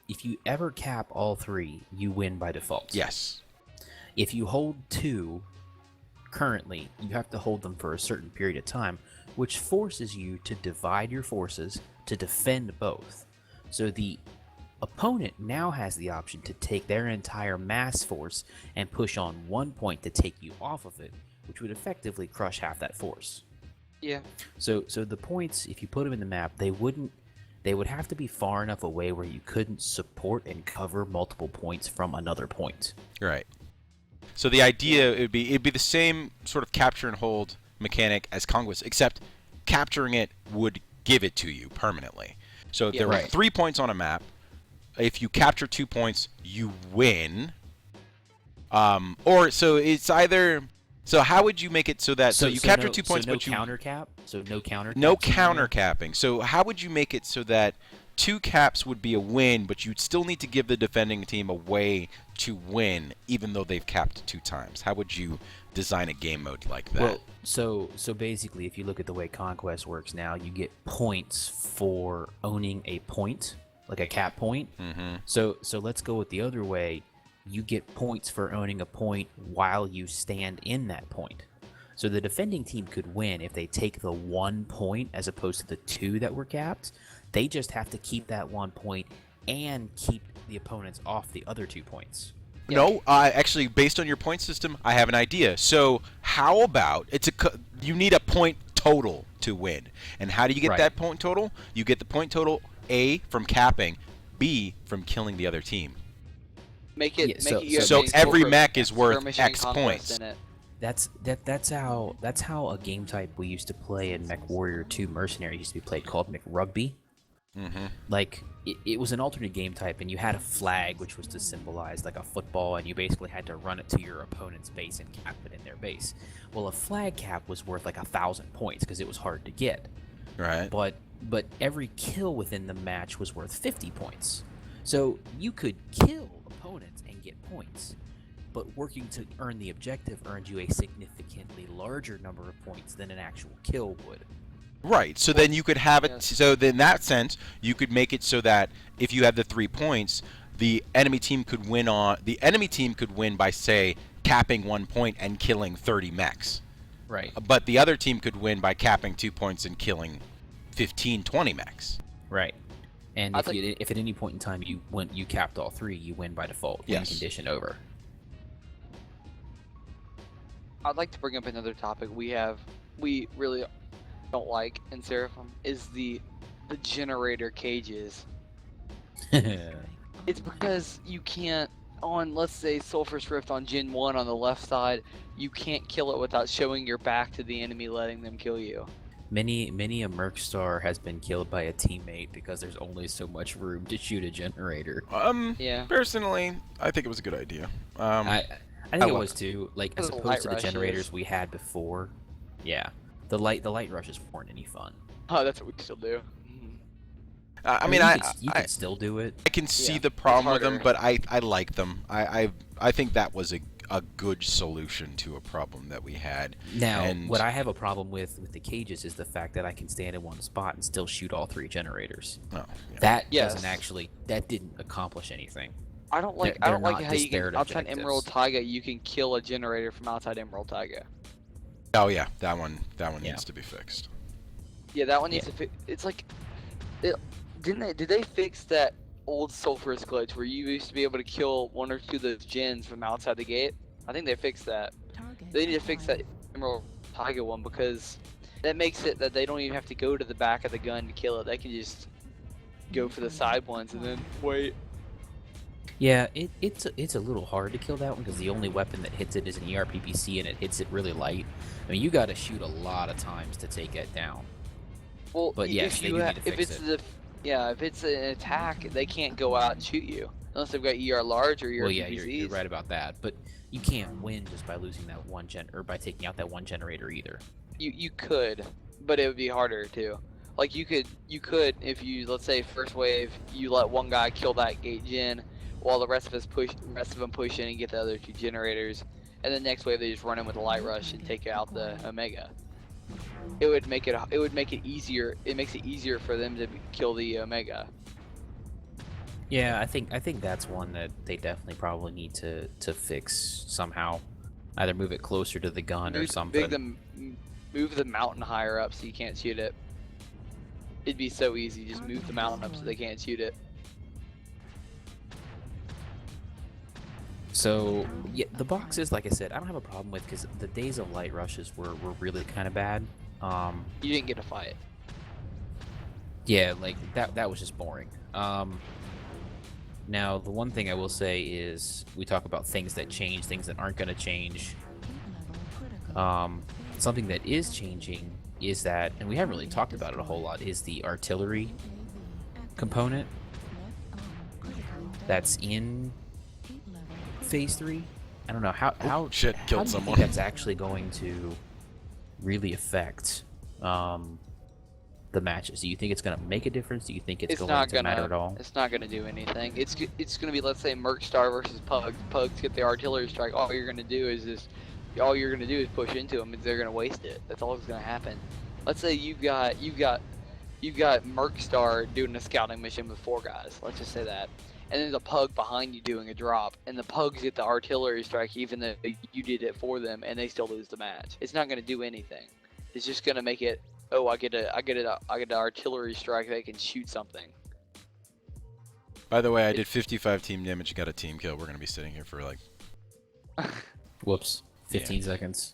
if you ever cap all 3, you win by default. Yes. If you hold 2 currently, you have to hold them for a certain period of time, which forces you to divide your forces to defend both. So the opponent now has the option to take their entire mass force and push on 1 point to take you off of it, which would effectively crush half that force. Yeah. So the points, if you put them in the map, they would have to be far enough away where you couldn't support and cover multiple points from another point. Right. So the idea it'd be the same sort of capture and hold mechanic as Conquest, except capturing it would give it to you permanently. So there are 3 points on a map. If you capture 2 points, you win. Or so it's either. So how would you make it so that you capture 2 points, no but you counter cap? So no counter. no counter capping. So how would you make it so that 2 caps would be a win, but you'd still need to give the defending team a way to win, even though they've capped 2 times? How would you design a game mode like that? Well, so basically, if you look at the way Conquest works now, you get points for owning a point, like a cap point. Mm-hmm. So let's go with the other way. You get points for owning a point while you stand in that point. So the defending team could win if they take the 1 point as opposed to the 2 that were capped. They just have to keep that 1 point and keep the opponents off the other 2 points. No, actually, based on your point system, I have an idea. So how about you need a point total to win, and how do you get that point total? You get the point total A from capping, B from killing the other team. Make it. So every mech is worth X points. That's how a game type we used to play in Mech Warrior 2 Mercenary used to be played, called Mech Rugby. Mm-hmm. Like it was an alternate game type, and you had a flag which was to symbolize like a football, and you basically had to run it to your opponent's base and cap it in their base. Well, a flag cap was worth like 1,000 points because it was hard to get. Right. But every kill within the match was worth 50 points. So you could kill opponents and get points, but working to earn the objective earned you a significantly larger number of points than an actual kill would. Right. So then you could have it. So in that sense, you could make it so that if you have the 3 points, the enemy team could win by, say, capping 1 point and killing 30 mechs. Right. But the other team could win by capping 2 points and killing 15, 20 mechs. Right. And if at any point in time you capped all 3, you win by default. Yes. Condition over. I'd like to bring up another topic we really don't like in Seraphim is the generator cages. It's because you can't, on let's say Sulphur's Rift on Gen 1 on the left side, you can't kill it without showing your back to the enemy, letting them kill you. Many a Merc Star has been killed by a teammate because there's only so much room to shoot a generator. Yeah. Personally, I think it was a good idea. I think it was too. Like as opposed to the generators we had before. Yeah. The light rushes weren't any fun. Oh, that's what we still do. I mean, you can still do it. I can see the problem with them, but I like them. I think that was a good solution to a problem that we had. Now, what I have a problem with the cages is the fact that I can stand in one spot and still shoot all 3 generators. Oh, yeah. That didn't accomplish anything. I don't like They're how you disparate can outside objectives. Emerald Taiga you can kill a generator from outside Emerald Taiga. Oh yeah, that one needs to be fixed. Yeah, that one needs to fix. It's like, did they fix that old sulphurous glitch where you used to be able to kill 1 or 2 of those gens from outside the gate? I think they fixed that. They need to fix that Emerald Taiga one because that makes it that they don't even have to go to the back of the gun to kill it. They can just go for the side ones and then wait. Yeah, it's a little hard to kill that one because the only weapon that hits it is an ERPPC and it hits it really light. I mean, you got to shoot a lot of times to take it down. Well, but yes, they do need to fix it. If it's an attack, they can't go out and shoot you unless they've got ER large or ER Well, yeah, PPCs. you're right about that. But you can't win just by losing that one or by taking out that one generator either. You could, but it would be harder too. Like you could if you, let's say first wave, you let one guy kill that gate gen, while the rest of them push in and get the other 2 generators, and the next wave they just run in with a light rush and take out the Omega. It would make it easier. It makes it easier for them to kill the Omega. Yeah, I think that's one that they definitely probably need to fix somehow. Either move it closer to the gun or something. Move the mountain higher up so you can't shoot it. It'd be so easy. Just move the mountain up so they can't shoot it. So yeah, the boxes, like I said, I don't have a problem with because the days of light rushes were really kind of bad. You didn't get to fight. Yeah, like that was just boring. Now the one thing I will say is we talk about things that change, things that aren't going to change. Something that is changing is that, and we haven't really talked about it a whole lot, is the artillery component that's in Phase 3. I don't know how shit, how killed do you someone. think that's actually going to really affect the matches? Do you think it's going to make a difference? Do you think it's going not to gonna matter at all? It's not gonna do anything. It's gonna be, let's say, Mercstar versus Pugs. Pugs get the artillery strike. All you're gonna do is push into them, and they're gonna waste it. That's all that's gonna happen. Let's say you got Mercstar doing a scouting mission with 4 guys. Let's just say that. And then the Pug behind you doing a drop, and the Pugs get the artillery strike even though you did it for them, and they still lose the match. It's not gonna do anything. It's just gonna make it, oh, I get an artillery strike that can shoot something. By the way, I did 55 team damage and got a team kill. We're gonna be sitting here for like. Whoops. 15 seconds.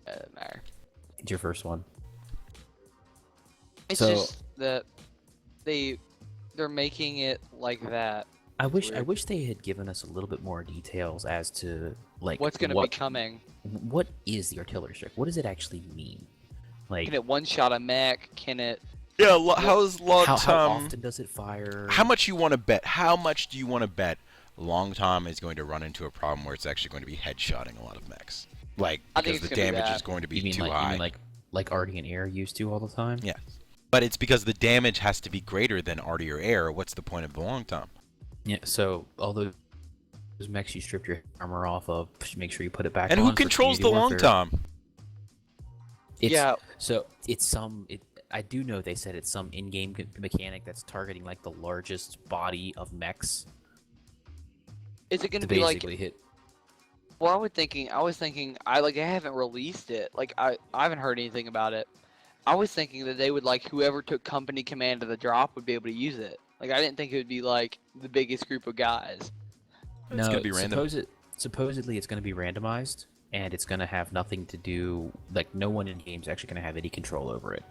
Doesn't matter. It's your first one. It's So- just that they're making it like that. I It's wish weird. they had given us a little bit more details as to like What's gonna be coming? what is the artillery strike? What does it actually mean? Like Can it one-shot a mech? Can it? Yeah, how's long how Tom? often does it fire? How much you want to bet? How much do you want to bet Long Tom is going to run into a problem where it's actually going to be headshotting a lot of mechs? Like, I think because the it's gonna be damage that. is going to be you mean too like high. you mean like Artie and Air used to all the time? Yeah. But it's because the damage has to be greater than Artie or Air. What's the point of the Long Tom? Yeah, so all those mechs you strip your armor off of, make sure you put it back And on who for controls the community Long warfare. Tom? It's, Yeah. So it's I do know they said it's some in-game mechanic that's targeting like the largest body of mechs Is it to gonna be like? basically hit. Well, I was thinking, I haven't released it. Like I haven't heard anything about it. I was thinking that they would, like, whoever took company command of the drop would be able to use it. Like, I didn't think it would be like the biggest group of guys. It's gonna be random. Supposedly it's going to be randomized, and it's going to have nothing to do. Like no one in game's actually going to have any control over it.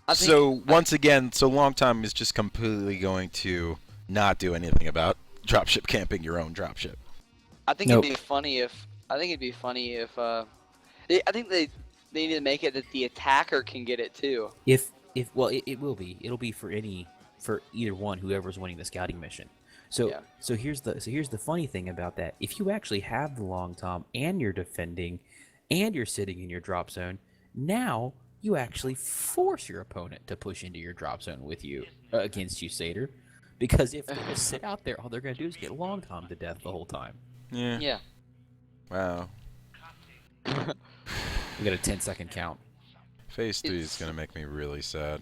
I think, So once again, Long Tom is just completely going to not do anything about dropship camping your own dropship. I think Nope. it'd be funny if. I think they need to make it that the attacker can get it too. If well, it will be. It'll be for either one, whoever's winning the scouting mission. So Yeah. so here's the funny thing about that. If you actually have the Long Tom and you're defending, and you're sitting in your drop zone, now you actually force your opponent to push into your drop zone with you against you, Satyr. Because if they just sit out there, all they're gonna do is get Long Tom to death the whole time. Yeah. Yeah. Wow. We got a 10-second count. Phase 3 is It's- going to make me really sad.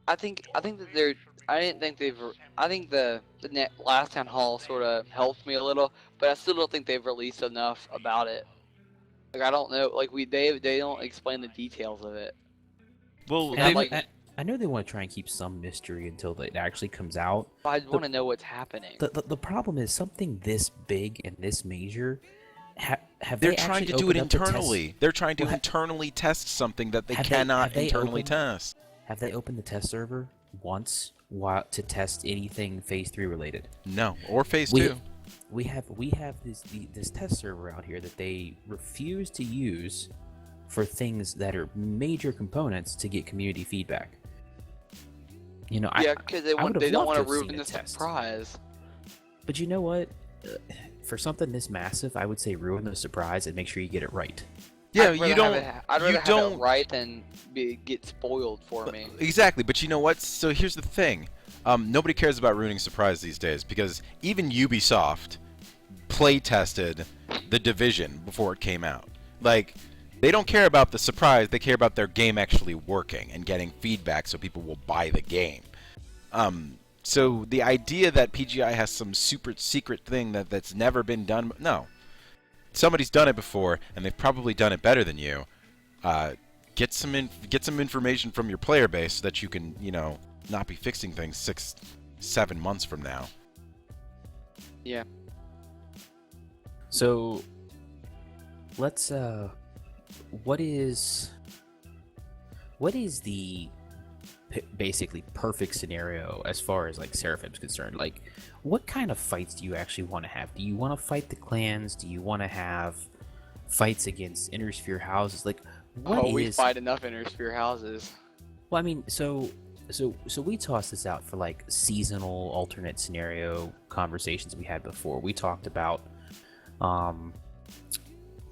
I think that they're. I didn't think they've. I think the last town hall sort of helped me a little, but I still don't think they've released enough about it. Like I don't know. Like they don't explain the details of it. Well, And I'm they, like- I know they want to try and keep some mystery until it actually comes out. I want to know what's happening. The problem is something this big and this major. Have they're they trying actually to do it opened up the test- internally. They're trying to Well, internally test something that they have they- cannot have they internally opened- test. Have they opened the test server once to test anything Phase 3 related? No. Or Phase We 2. we have this test server out here that they refuse to use for things that are major components to get community feedback. You know, Yeah, because they I would've don't loved want to to have seen ruin a the test. surprise. but you know what? For something this massive, I would say ruin the surprise and make sure you get it right. Yeah, I'd rather you have don't. it- I'd rather you have don't it right than get spoiled for me. Exactly, but you know what? So here's the thing. Nobody cares about ruining surprise these days because even Ubisoft play tested The Division before it came out. Like, they don't care about the surprise. They care about their game actually working and getting feedback so people will buy the game. So the idea that PGI has some super secret thing that's never been done, no. Somebody's done it before, and they've probably done it better than you. Get some information from your player base so that you can, not be fixing things 6-7 months from now. Yeah. So let's what is the basically perfect scenario as far as like Seraphim's concerned? Like, what kind of fights do you actually want to have? Do you want to fight the clans? Do you want to have fights against Intersphere houses? Like, what we is... fight enough Intersphere houses. Well, I mean, so we tossed this out for like seasonal alternate scenario conversations we had before. We talked about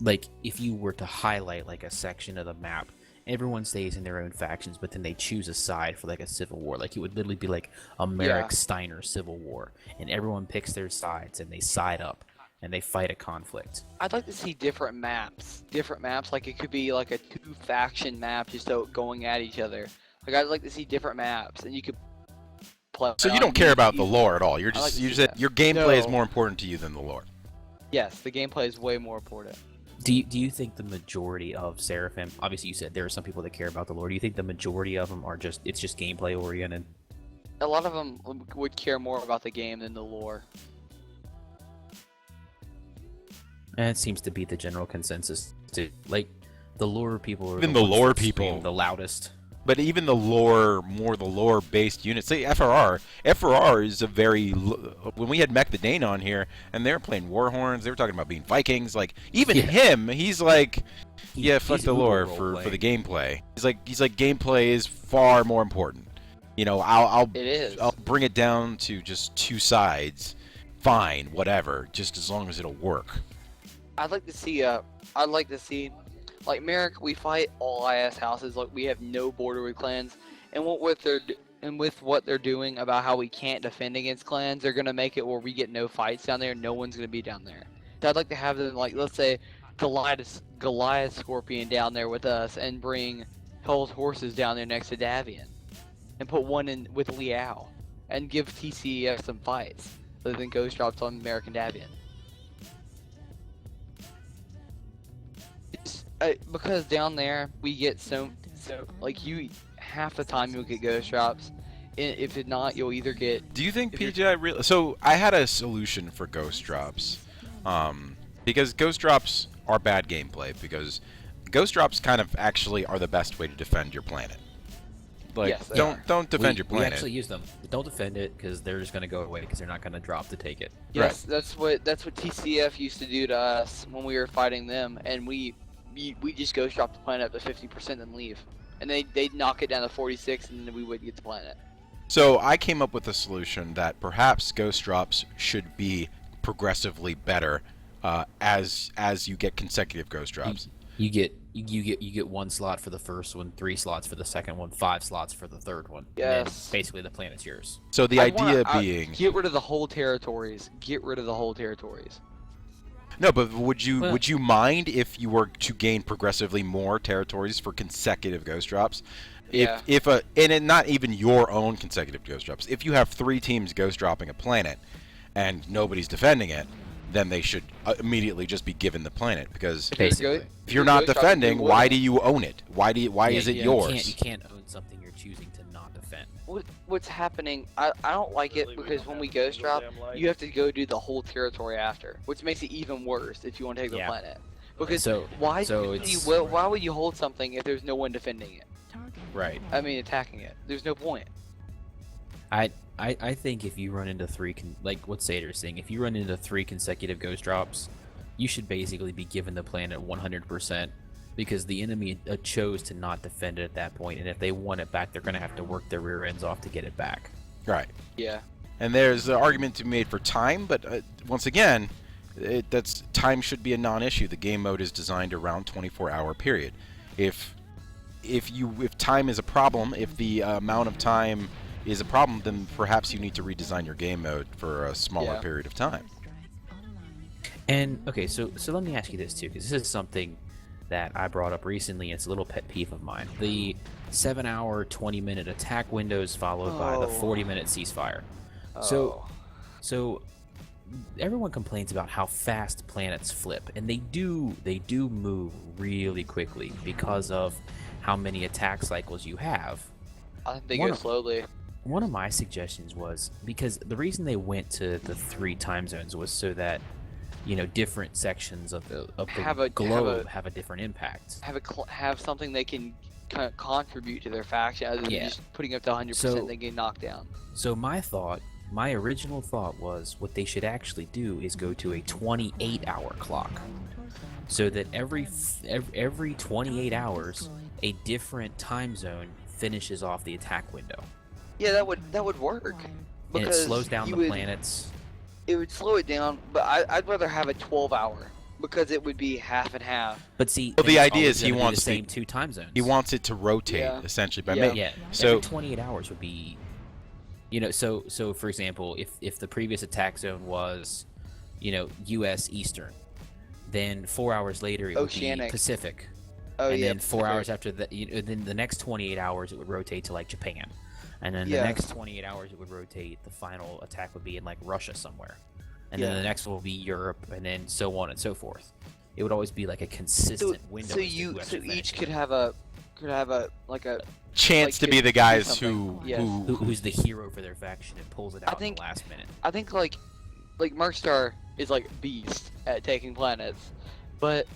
like if you were to highlight like a section of the map, everyone stays in their own factions, but then they choose a side for like a civil war. Like it would literally be like a Merrick Steiner civil war, and everyone picks their sides and they side up and they fight a conflict. I'd like to see different maps. Like it could be like a 2-faction map just going at each other. Like I'd like to see different maps, and you could play. So you don't care about the lore at all. You're like just to you see said that. your gameplay is No. more important to you than the lore. Yes, the gameplay is way more important. Do you think the majority of Seraphim, obviously you said there are some people that care about the lore, do you think the majority of them are just gameplay oriented? A lot of them would care more about the game than the lore. And it seems to be the general consensus too. Like the lore people are Even the the ones lore that scream people- the loudest. But even the lore-based units, say FRR is a very... When we had Mech the Dane on here, and they were playing Warhorns, they were talking about being Vikings, like, even him, he's like, fuck he's the lore uber for role-playing. the gameplay. He's like, gameplay is far more important. It is. I'll bring it down to just 2 sides, fine, whatever, just as long as it'll work. I'd like to see like Merrick, we fight all IS houses, like we have no border with clans, and with what they're doing about how we can't defend against clans, they're gonna make it where we get no fights down there, no one's gonna be down there. So I'd like to have them, like, let's say Goliath Scorpion down there with us, and bring Hell's Horses down there next to Davian, and put one in with Liao, and give TCEF some fights, other than Ghost Drops on American Davian. Because down there we get so like you half the time you'll get ghost drops. If it not, you'll either get. Do you think if you're- PGI really... So I had a solution for ghost drops, because ghost drops are bad gameplay, because ghost drops kind of actually are the best way to defend your planet. Like, Yes, they don't defend your We planet. actually use them. But don't defend it because they're just gonna go away because they're not gonna drop to take it. Yes, that's what TCF used to do to us when we were fighting them, and we just ghost drop the planet up to 50% and leave, and they'd knock it down to 46, and then we wouldn't get the planet. So I came up with a solution that perhaps ghost drops should be progressively better as you get consecutive ghost drops. You get 1 slot for the first one, 3 slots for the second one, 5 slots for the third one. And then Yes. basically the planet's yours. So the idea being... Get rid of the whole territories. No, but would you Well- mind if you were to gain progressively more territories for consecutive ghost drops? Yeah. Not even your own consecutive ghost drops. If you have 3 teams ghost dropping a planet and nobody's defending it, then they should immediately just be given the planet, because Basically. if you're not defending, why do you own it? Why is it yours? You can't own something you're choosing to not defend. What's happening? I don't like it because when we ghost drop, you have to go do the whole territory after, which makes it even worse if you want to take the Yeah. planet. Because So why would you hold something if there's no one defending it? right. I mean, attacking it. There's no point. I think if you run into 3 like what Sater's saying, if you run into 3 consecutive ghost drops, you should basically be given the planet 100%, because the enemy chose to not defend it at that point, and if they want it back, they're going to have to work their rear ends off to get it back. Right. Yeah. And there's an argument to be made for time, but once again, that's time should be a non-issue. The game mode is designed around 24-hour period. If time is a problem, if the amount of time is a problem, then perhaps you need to redesign your game mode for a smaller Yeah. period of time. And okay, so let me ask you this too, because this is something that I brought up recently. It's a little pet peeve of mine. The 7-hour, 20-minute attack windows followed by the 40-minute ceasefire. So, so everyone complains about how fast planets flip, and they do move really quickly because of how many attack cycles you have. I think they One go of- slowly. One of my suggestions was because the reason they went to the 3 time zones was so that different sections of the globe have a different impact. Have something they can kind of contribute to their faction other than just putting up to 100% they get knocked down. So my original thought was what they should actually do is go to a 28-hour clock, so that every 28 hours a different time zone finishes off the attack window. Yeah, that would work. And it slows down the planets. It would slow it down, but I'd rather have a 12-hour because it would be half and half. But see, Well, the then it's idea always is he gonna be wants the same 2 time zones. He wants it to rotate essentially by making. Yeah. So every 28 hours would be, so for example, if the previous attack zone was, U.S. Eastern, then 4 hours later it would Oceanic. be Pacific. Oh, And yeah, then 4 Pacific. hours after that, then the next 28 hours it would rotate to like Japan, and then the Yeah. next 28 hours it would rotate. The final attack would be in like Russia somewhere, and then Yeah. the next one will be Europe, and then so on and so forth. It would always be like a consistent window. So as to who so actually each finished. could have a like a chance to like, be could the do guys something. Yes. who's the hero for their faction and pulls it out in the last minute. I think like Markstar is like beast at taking planets, but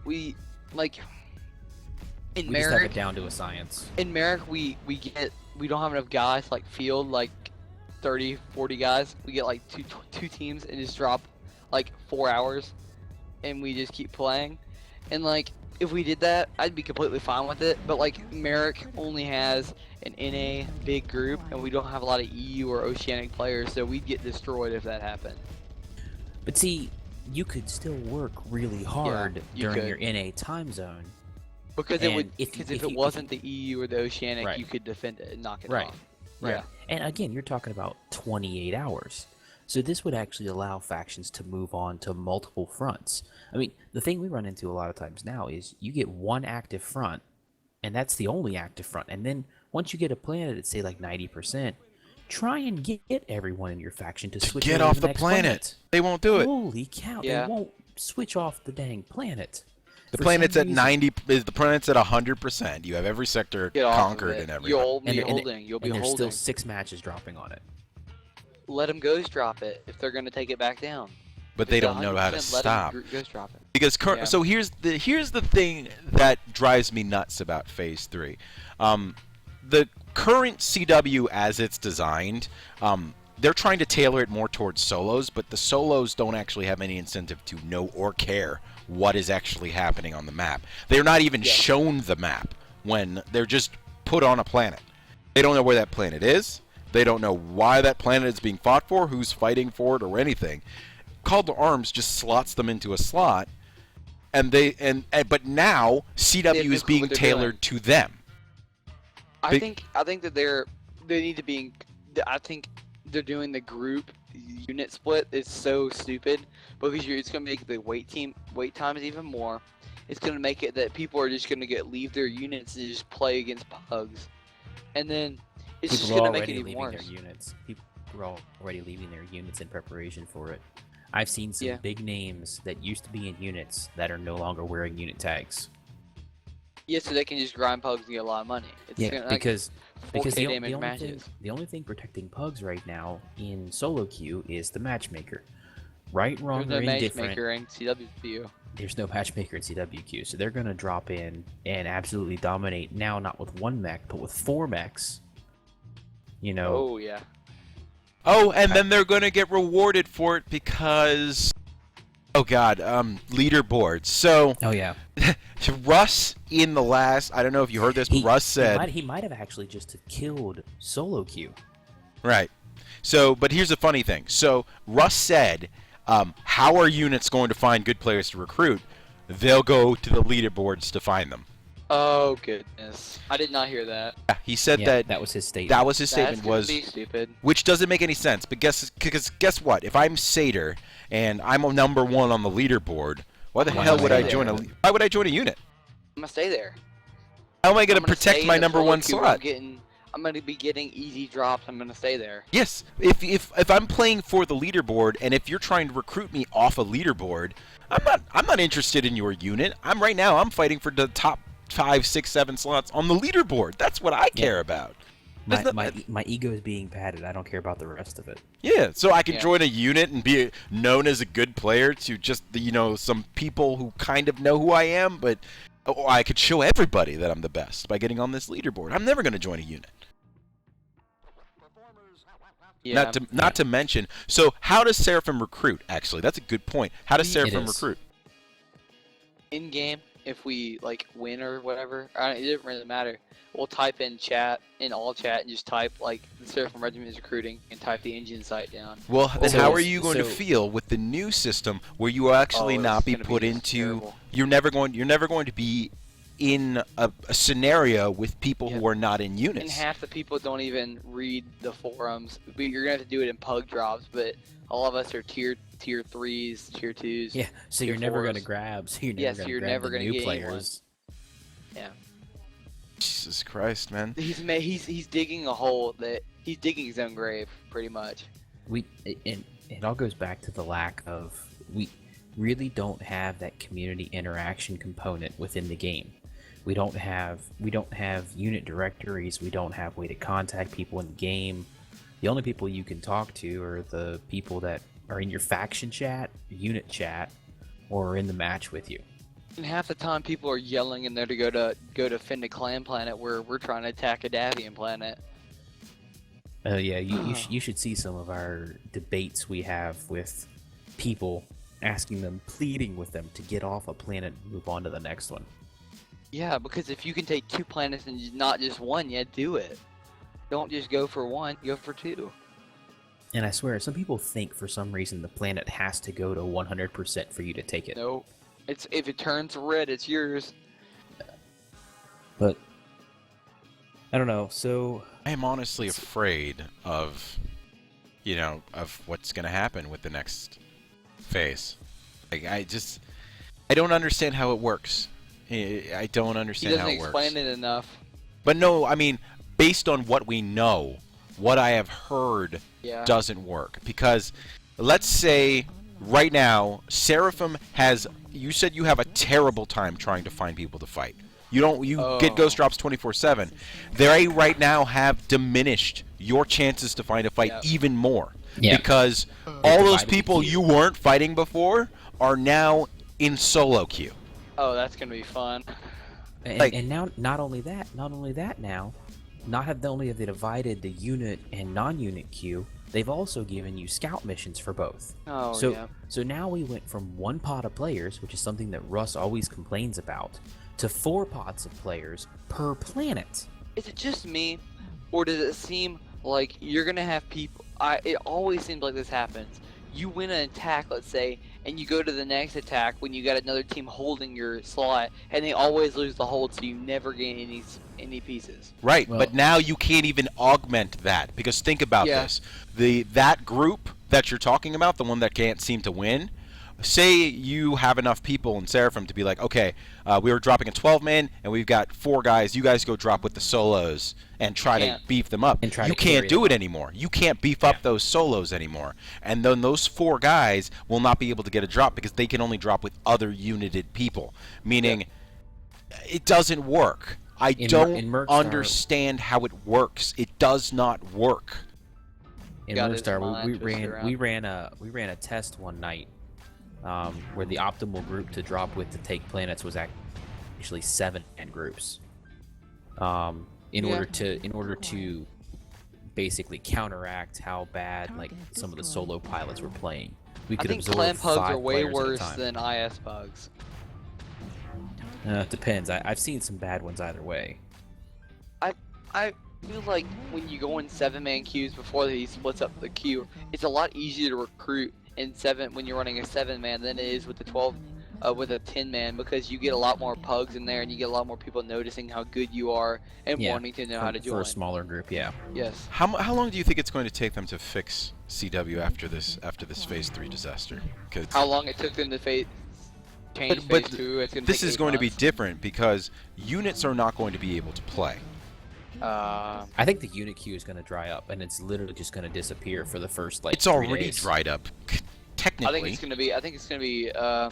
we like in We just have it Merrick. down to a science. In Merrick, we don't have enough guys to, like field like 30, 40 guys. We get like two teams and just drop like 4 hours, and we just keep playing. And like if we did that, I'd be completely fine with it. But like Merrick only has an NA big group, and we don't have a lot of EU or Oceanic players, so we'd get destroyed if that happened. But see, you could still work really hard you during could. your NA time zone. Because And if it wasn't the EU or the Oceanic, Right. you could defend it and knock it Right. off. Right. Yeah. And again, you're talking about 28 hours. So this would actually allow factions to move on to multiple fronts. I mean, the thing we run into a lot of times now is you get one active front, and that's the only active front. And then once you get a planet at, say, like 90%, try and get everyone in your faction to switch get over off to the next planet. They won't do it. Holy cow, Yeah. they won't switch off the dang planet. The For planet's some at reason. 90. The planet's at 100%. You have every sector Get off of conquered it. and everything. You'll be And- holding. You'll be and there's holding. still 6 matches dropping on it. Let them ghost drop it if they're going to take it back down. But If they it's don't know how to 100%, let 'em stop. Ghost drop it. Because Yeah. so here's the thing that drives me nuts about Phase 3. The current CW as it's designed, they're trying to tailor it more towards solos, but the solos don't actually have any incentive to know or care what is actually happening on the map. They're not even shown the map when they're just put on a planet. They don't know where that planet is. They don't know why that planet is being fought for, who's fighting for it, or anything. Call to Arms just slots them into a slot, and but now CW They is know being what they're tailored to them. I Big- think that they need to be. I think they're doing the group unit split is so stupid because it's going to make the wait times even more. It's going to make it that people are just going to leave their units and just play against pugs, and then it's just People are going to make it already even leaving worse. their units. People are already leaving their units in preparation for it. I've seen some Yeah. big names that used to be in units that are no longer wearing unit tags. Yeah, so they can just grind pugs and get a lot of money. It's Yeah, gonna, because 4K the damage only matches. thing, the only thing protecting pugs right now in solo queue is the matchmaker. Right, wrong, There's or no indifferent. matchmaker in CWPU. There's no matchmaker in CWQ, so they're gonna drop in and absolutely dominate. Now, not with one mech, but with 4 mechs. You know, Oh yeah. Oh, and then they're going to get rewarded for it because, oh god, leaderboards. So oh yeah. Russ in the last, I don't know if you heard this, but Russ said, he might have actually just killed solo queue. right. So, but here's the funny thing. So Russ said, how are units going to find good players to recruit? They'll go to the leaderboards to find them. Oh goodness, I did not hear that. Yeah, he said Yeah, that that was his statement. that was his That's statement gonna was, be stupid. which doesn't make any sense. But guess what? If I'm Satyr and I'm a #1 on the leaderboard, why the Why hell not would I stay join there? why would I join a unit? I'm gonna stay there. How am I going I'm to gonna protect stay my in the solo #1 queue where slot? I'm gonna be getting easy drops. I'm gonna stay there. Yes, if I'm playing for the leaderboard, and if you're trying to recruit me off a leaderboard, I'm not interested in your unit. I'm fighting for the top 5, 6, 7 slots on the leaderboard. That's what I care about. My ego is being padded. I don't care about the rest of it. Yeah, so I can Yeah. join a unit and be known as a good player to just some people who kind of know who I am, but I could show everybody that I'm the best by getting on this leaderboard. I'm never going to join a unit. Yeah. Not to mention, so how does Seraphim recruit? Actually, that's a good point. How does Seraphim is. recruit? In game, if we like win or whatever, it doesn't really matter. We'll type in chat, in all chat, and just type like the Seraphim Regiment is recruiting, and type the engine site down. Well, then So- how are you going to so- feel with the new system where you will actually Oh, not it's be gonna put be just into? terrible. You're never going to be in a scenario with people who Yeah. are not in And units. half the people don't even read the forums. But you're gonna have to do it in pug drops, but all of us are tier 3s, tier 2s. Yeah, so Tier you're never going to fours. grab. So you're never Yes, going to you're grab never the gonna new get anyone. players. Yeah. Jesus Christ, man. He's digging a hole that he's digging his own grave, pretty much. And it all goes back to the lack of we really don't have that community interaction component within the game. We don't have unit directories. We don't have way to contact people in the game. The only people you can talk to are the people that are in your faction chat, unit chat, or are in the match with you. And half the time, people are yelling in there to go to Fend a Clan planet, where we're trying to attack a Davian planet. Yeah, you should see some of our debates we have with people, asking them, pleading with them to get off a planet and move on to the next one. Yeah, because if you can take 2 planets and not just one, yeah, do it. Don't just go for 1, go for 2. And I swear, some people think for some reason the planet has to go to 100% for you to take it. Nope. If it turns red, it's yours. But I don't know. So I am honestly afraid of what's going to happen with the next phase. Like, I don't understand how it works. I don't He understand doesn't how it works. explain it enough. But no, I mean, based on what we know, what I have heard Yeah. doesn't work. Because let's say right now, Seraphim has. You said you have a terrible time trying to find people to fight. You get ghost drops 24/7. They right now have diminished your chances to find a fight Yep. even more. Yeah. Because all those divided the people queue. you weren't fighting before are now in solo queue. Oh, that's gonna be fun. and, Like- and now not only that now, not only have they divided the unit and non-unit queue, they've also given you scout missions for both. Oh, so yeah. so now we went from 1 pot of players, which is something that Russ always complains about, to 4 pots of players per planet. Is it just me, or does it seem like you're gonna have people? It always seems like this happens. You win an attack, let's say, and you go to the next attack when you got another team holding your slot, and they always lose the hold, so you never gain any pieces. Right, Well- but now you can't even augment that, because think about Yeah. this. That group that you're talking about, the one that can't seem to win, say you have enough people in Seraphim to be like, okay, we were dropping a 12-man, and we've got 4 guys. You guys go drop with the solos and try to Can't. beef them up. And try You to carry can't do them it anymore. You can't beef up those solos anymore. And then those 4 guys will not be able to get a drop because they can only drop with other united people, meaning it doesn't work. I In don't Mercstar- understand how it works. It does not work. In Got his Mercstar, mind we twisted ran around. we ran a test one night where the optimal group to drop with to take planets was actually 7 man groups. In order to basically counteract how bad like some of the solo pilots were playing, we I could think absorb clan pugs 5 are way players at a worse time. than IS pugs. It depends. I've seen some bad ones either way. I feel like when you go in 7-man queues before he splits up the queue, it's a lot easier to recruit in 7 when you're running a 7-man than it is with the 12 with a 10-man, because you get a lot more pugs in there and you get a lot more people noticing how good you are and Yeah, wanting to know how to for join. a smaller group, yeah. Yes. How long do you think it's going to take them to fix CW after this Phase 3 disaster? 'Cause How long it took them to change But phase 2? It's gonna this take is 8 going to be months. different because units are not going to be able to play. I think the unit queue is going to dry up, and it's literally just going to disappear for the first like It's 3 already days. dried up, I technically. think it's gonna be a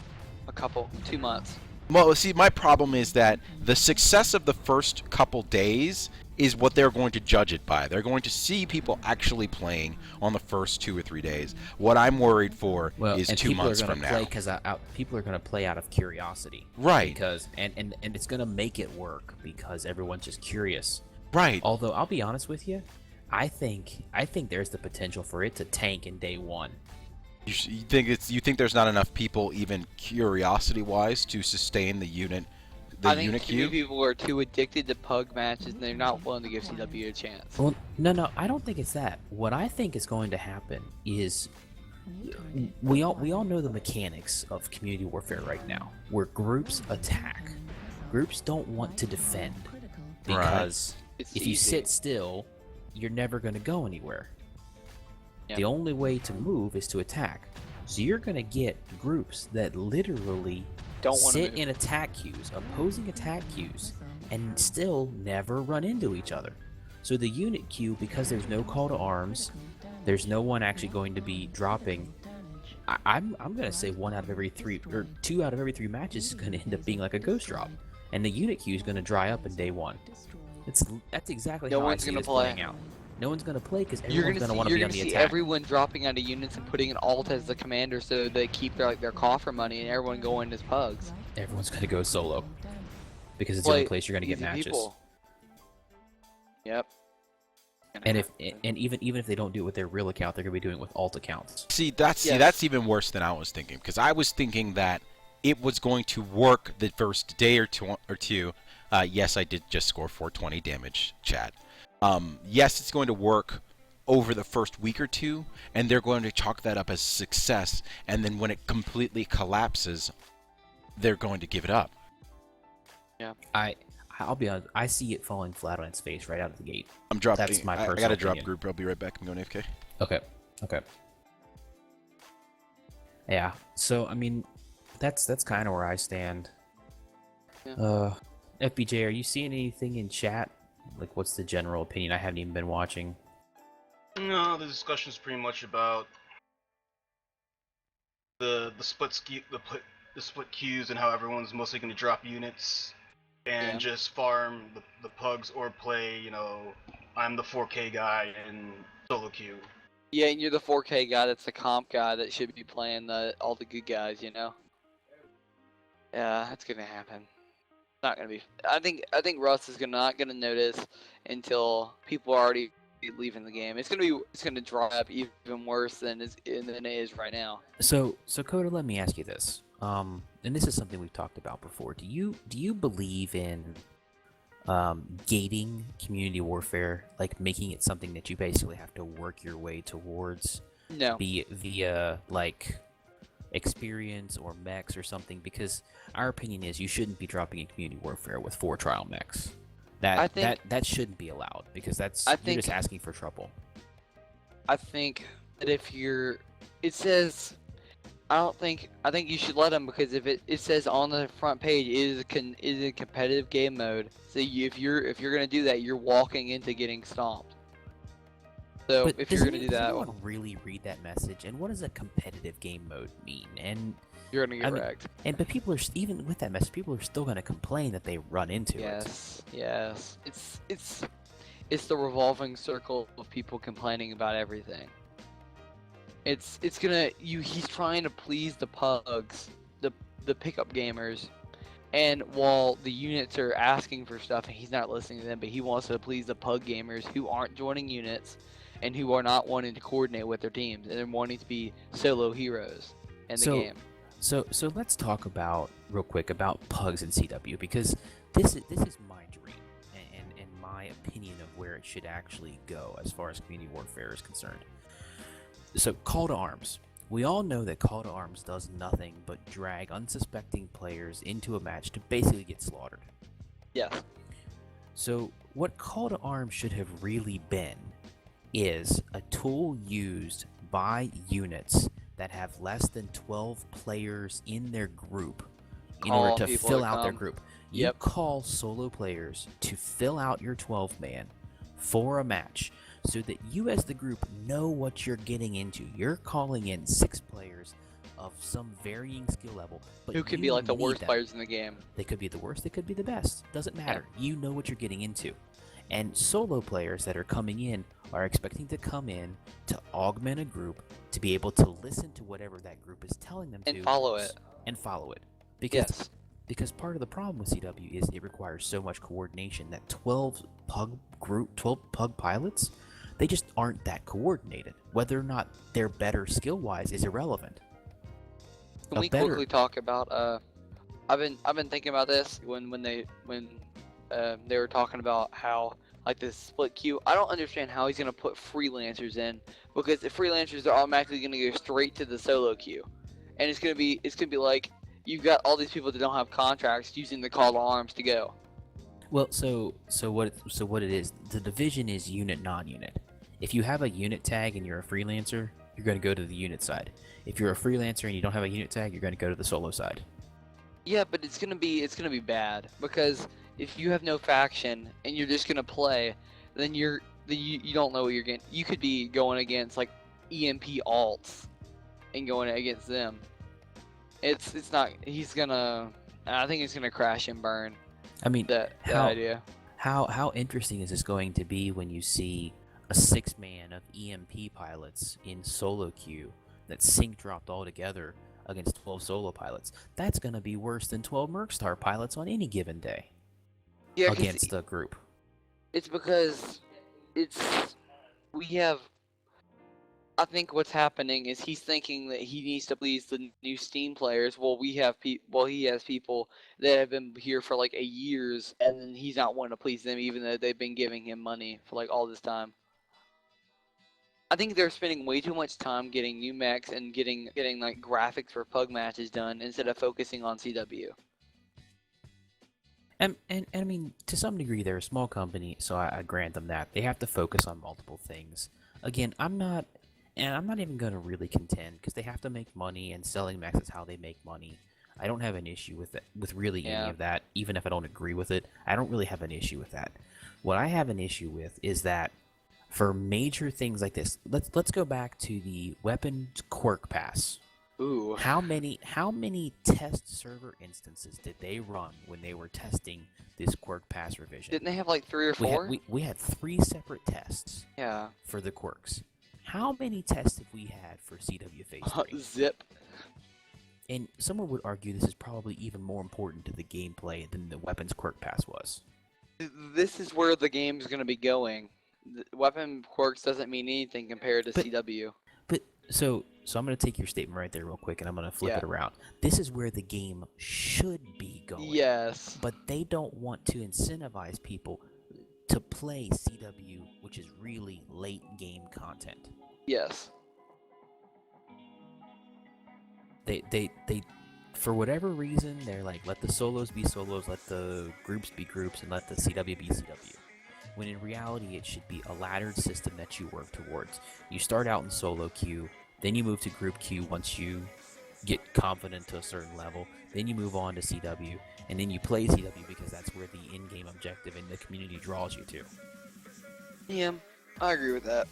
couple 2 months. Well, see, my problem is that the success of the first couple days is what they're going to judge it by. They're going to see people actually playing on the first 2 or 3 days. What I'm worried for is and 2 months from now. People are going to play out of curiosity, Right. Because and it's going to make it work because everyone's just curious. Right. Although I'll be honest with you, I think there's the potential for it to tank in day one. You think there's not enough people, even curiosity-wise, to sustain the unit Too queue? many people are too addicted to pug matches, and they're not willing to give CW a chance. Well, no, I don't think it's that. What I think is going to happen is we all know the mechanics of community warfare right now, where groups attack. Groups don't want to defend because It's if you easy. sit still, you're never going to go anywhere. Yeah. The only way to move is to attack. So you're going to get groups that literally Don't want to sit move. in attack queues, opposing attack queues, and still never run into each other. So the unit queue, because there's no call to arms, there's no one actually going to be dropping. I'm going to say 1 out of every 3 or 2 out of every 3 matches is going to end up being like a ghost drop, and the unit queue is going to dry up in day 1. That's exactly No how I one's see gonna this play. playing out. No one's going to play because You're everyone's gonna going to see, want to be on the see attack. everyone dropping out of units and putting an alt as the commander, so they keep their coffer money, and everyone going as pugs. Everyone's going to go solo because it's the only Play place you're going to get easy matches. people. Yep. And even if they don't do it with their real account, they're going to be doing it with alt accounts. That's even worse than I was thinking, because I was thinking that it was going to work the first day or two. Yes, I did just score 420 damage, chat. Yes, it's going to work over the first week or two, and they're going to chalk that up as success, and then when it completely collapses, they're going to give it up. Yeah. I'll be honest, I see it falling flat on its face right out of the gate. I'm dropping. That's my I personal gotta drop opinion. group. I'll be right back. I'm going AFK. Okay. Yeah. So I mean, that's kind of where I stand. Yeah. FBJ, are you seeing anything in chat? Like, what's the general opinion? I haven't even been watching. No, the discussion's pretty much about the split split queues and how everyone's mostly going to drop units and just farm the pugs or play. I'm the 4K guy in solo queue. Yeah, and you're the 4K guy. That's the comp guy that should be playing all the good guys. Yeah, that's gonna happen. Not gonna be. I think Russ is not gonna notice until people are already leaving the game. It's gonna dry up even worse than it is right now. So Coda, let me ask you this. And this is something we've talked about before. Do you believe in gating community warfare, like making it something that you basically have to work your way towards? No. Be it via like experience or mechs or something, because our opinion is you shouldn't be dropping in community warfare with 4 trial mechs. That shouldn't be allowed, because you're just asking for trouble. I think that I think you should let them, because if it says on the front page is a competitive game mode. So if you're gonna do that, you're walking into getting stomped. So But if you're gonna do does that, anyone really read that message? And what does a competitive game mode mean? And you're gonna get I mean, wrecked. but people are even with that message, people are still going to complain that they run into it. Yes. It's the revolving circle of people complaining about everything. He's trying to please the pugs, the pickup gamers, and while the units are asking for stuff and he's not listening to them, but he wants to please the pug gamers who aren't joining units and who are not wanting to coordinate with their teams, and they're wanting to be solo heroes in the game. So let's talk real quick about pugs and CW, because this is my dream and my opinion of where it should actually go as far as community warfare is concerned. So call to arms. We all know that call to arms does nothing but drag unsuspecting players into a match to basically get slaughtered. Yes. So what call to arms should have really been is a tool used by units that have less than 12 players in their group in order to fill out their group. You call solo players to fill out your 12-man for a match so that you as the group know what you're getting into. You're calling in 6 players of some varying skill level, but Who could be you like the need worst them. players in the game? They could be the worst, they could be the best. Doesn't matter. You know what you're getting into. And solo players that are coming in are expecting to come in to augment a group, to be able to listen to whatever that group is telling them And to. follow it. And follow it. Yes. Because part of the problem with CW is it requires so much coordination that 12 pug pilots, they just aren't that coordinated. Whether or not they're better skill-wise is irrelevant. Can we quickly talk about? I've been thinking about this when they were talking about how like this split queue. I don't understand how he's gonna put freelancers in, because the freelancers are automatically gonna go straight to the solo queue, and it's gonna be like you've got all these people that don't have contracts using the call to arms to go. Well, so what it is? The division is unit non-unit. If you have a unit tag and you're a freelancer, you're going to go to the unit side. If you're a freelancer and you don't have a unit tag, you're going to go to the solo side. Yeah, but it's gonna be bad, because if you have no faction and you're just gonna play, then you don't know what you're getting. You could be going against like EMP alts and going against them. It's not. He's gonna. I think it's gonna crash and burn. I mean, that idea. How interesting is this going to be when you see a 6-man of EMP pilots in solo queue that sync dropped all together against 12 solo pilots? That's going to be worse than 12 Mercstar pilots on any given day against the group. It's because we have. I think what's happening is he's thinking that he needs to please the new Steam players. Well, he has people that have been here for like years, and then he's not wanting to please them, even though they've been giving him money for like all this time. I think they're spending way too much time getting new mechs and getting like graphics for pug matches done instead of focusing on CW. And I mean, to some degree, they're a small company, so I grant them that. They have to focus on multiple things. Again, I'm not even going to really contend, because they have to make money, and selling mechs is how they make money. I don't have an issue with it, with really any of that, even if I don't agree with it. I don't really have an issue with that. What I have an issue with is that for major things like this, let's go back to the weapons quirk pass. Ooh. How many test server instances did they run when they were testing this quirk pass revision? Didn't they have like 3 or 4? We had 3 separate tests. Yeah. For the quirks. How many tests have we had for CW Phase 3? Zip. And someone would argue this is probably even more important to the gameplay than the weapons quirk pass was. This is where the game's going to be going. Weapon quirks doesn't mean anything compared to CW. But so I'm going to take your statement right there real quick, and I'm going to flip it around. This is where the game should be going. Yes. But they don't want to incentivize people to play CW, which is really late game content. Yes. They for whatever reason, they're like, let the solos be solos, let the groups be groups, and let the CW be CW. When in reality, it should be a laddered system that you work towards. You start out in solo queue, then you move to group queue once you get confident to a certain level, then you move on to CW, and then you play CW because that's where the in-game objective and the community draws you to. Yeah, I agree with that.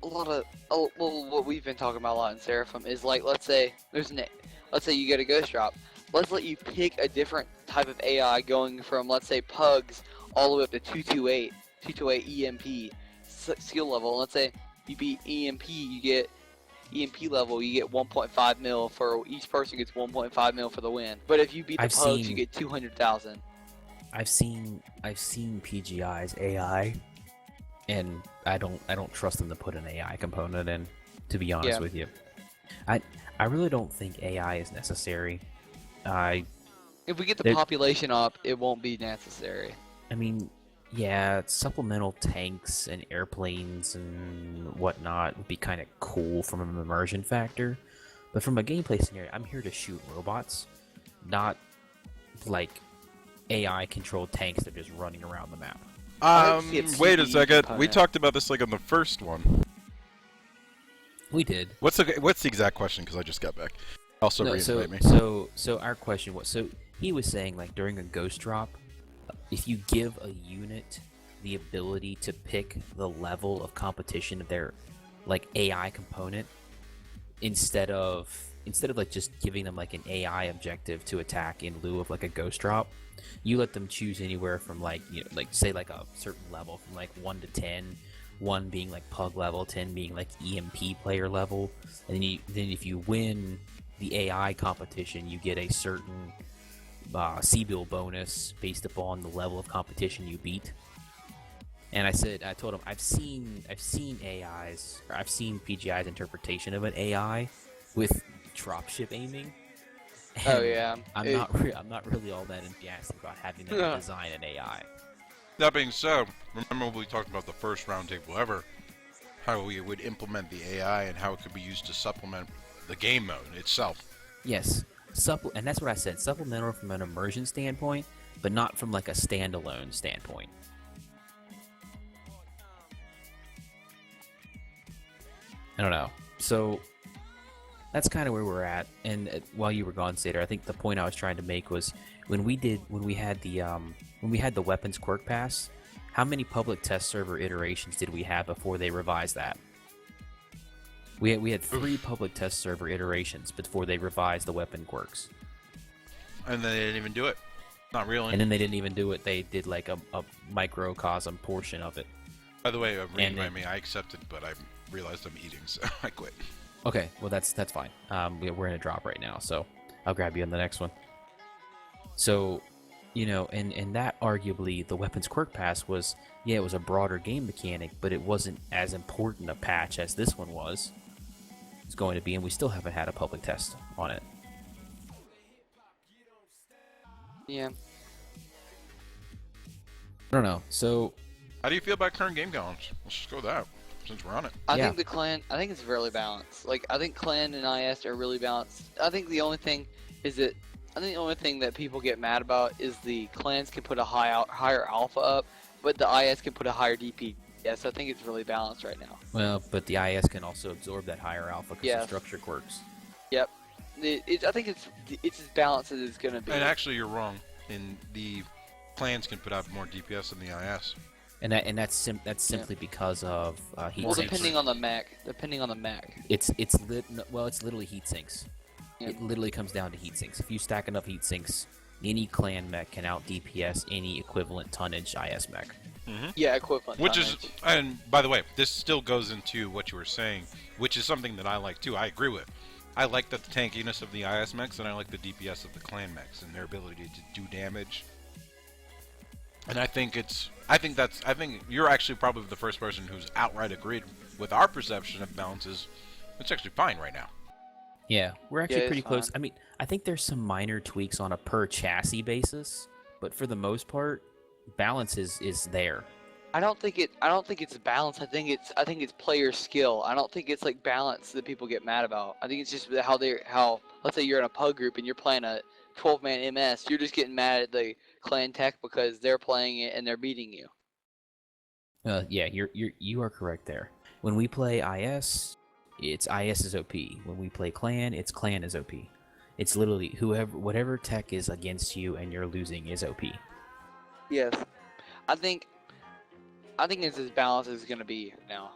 What we've been talking about a lot in Seraphim is like, let's say you get a ghost drop. Let's let you pick a different type of AI going from, let's say, pugs all the way up to 228 EMP skill level. Let's say you beat EMP, you get EMP level, you get 1.5 mil for each person gets 1.5 mil for the win. But if you beat the pugs, you get 200,000. I've seen PGI's AI, and I don't trust them to put an AI component in, to be honest with you. I really don't think AI is necessary. If we get the population up, it won't be necessary. I mean, yeah, supplemental tanks and airplanes and whatnot would be kind of cool from an immersion factor, but from a gameplay scenario, I'm here to shoot robots, not like AI-controlled tanks that are just running around the map. Wait a second. We talked about this like on the first one. We did. What's the exact question? Because I just got back. Also, reinvite me. So our question was, so he was saying like during a ghost drop, if you give a unit the ability to pick the level of competition of their like AI component instead of like just giving them like an AI objective to attack in lieu of like a ghost drop. You let them choose anywhere from like, you know, like say like a certain level from like 1 to 10, 1 being like pug level, 10 being like EMP player level, and then if you win the AI competition, you get a certain C-bill bonus based upon the level of competition you beat. And I told him I've seen AIs, or I've seen PGI's interpretation of an AI with dropship aiming. Oh and yeah. I'm not really all that enthusiastic about having them design an AI. That being said, remember when we talked about the first roundtable ever, how we would implement the AI and how it could be used to supplement the game mode itself. Yes, and that's what I said. Supplemental from an immersion standpoint, but not from like a standalone standpoint. I don't know. So that's kind of where we're at. And while you were gone, Sater, I think the point I was trying to make was when we had the weapons quirk pass, how many public test server iterations did we have before they revised that? We had 3 public test server iterations before they revised the weapon quirks. And they didn't even do it. Not really. And then they didn't even do it. They did like a microcosm portion of it. By the way, reading by me, I accepted, but I realized I'm eating, so I quit. Okay, well that's fine. We're in a drop right now, so I'll grab you on the next one. So, you know, and that arguably the weapons quirk pass was, yeah, it was a broader game mechanic, but it wasn't as important a patch as this one was. It's going to be, and we still haven't had a public test on it. Yeah. I don't know. So, how do you feel about current game balance? Let's just go with that, since we're on it. I think the clan, I think it's really balanced. Like, I think clan and IS are really balanced. I think the only thing that people get mad about is the clans can put a higher alpha up, but the IS can put a higher DP. Yes, I think it's really balanced right now. Well, but the IS can also absorb that higher alpha because of structure quirks. Yep. I think it's as balanced as it's going to be. And actually, you're wrong. In the clans can put out more DPS than the IS. And that's simply because of heat well, sinks. depending on the mech. It's literally heat sinks. Yeah. It literally comes down to heat sinks. If you stack enough heat sinks, any clan mech can out DPS any equivalent tonnage IS mech. Mm-hmm. Yeah, equivalent. Which tonnage. is, and by the way, this still goes into what you were saying, which is something that I like too. I agree with. I like the tankiness of the IS mechs, and I like the DPS of the clan mechs and their ability to do damage. And I think you're actually probably the first person who's outright agreed with our perception of balances. It's actually fine right now. Yeah, we're actually pretty fine. close. I mean, I think there's some minor tweaks on a per chassis basis, but for the most part, balance is there. I don't think it's balance. I think it's player skill. I don't think it's like balance that people get mad about. I think it's just how let's say you're in a pug group and you're playing a 12-man MS, you're just getting mad at the clan tech because they're playing it and they're beating you. Yeah, you are correct there. When we play IS, it's IS is OP. When we play clan, it's clan is OP. It's literally whatever tech is against you and you're losing is OP. Yes, I think it's as balanced as it's gonna be now.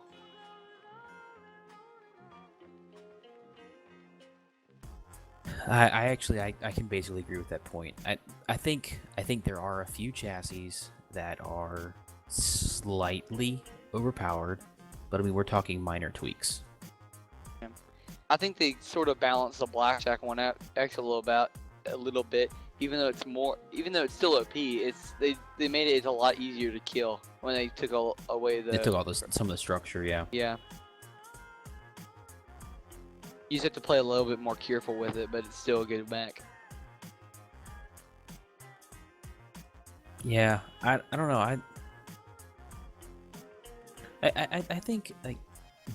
I can basically agree with that point. I think there are a few chassis that are slightly overpowered, but I mean we're talking minor tweaks. I think they sort of balanced the blackjack one out actually a little bit. Even though it's still OP, they made it a lot easier to kill when they took away the. They took all some of the structure, yeah. Yeah. You just have to play a little bit more careful with it, but it's still a good mech. Yeah, I don't know. I think like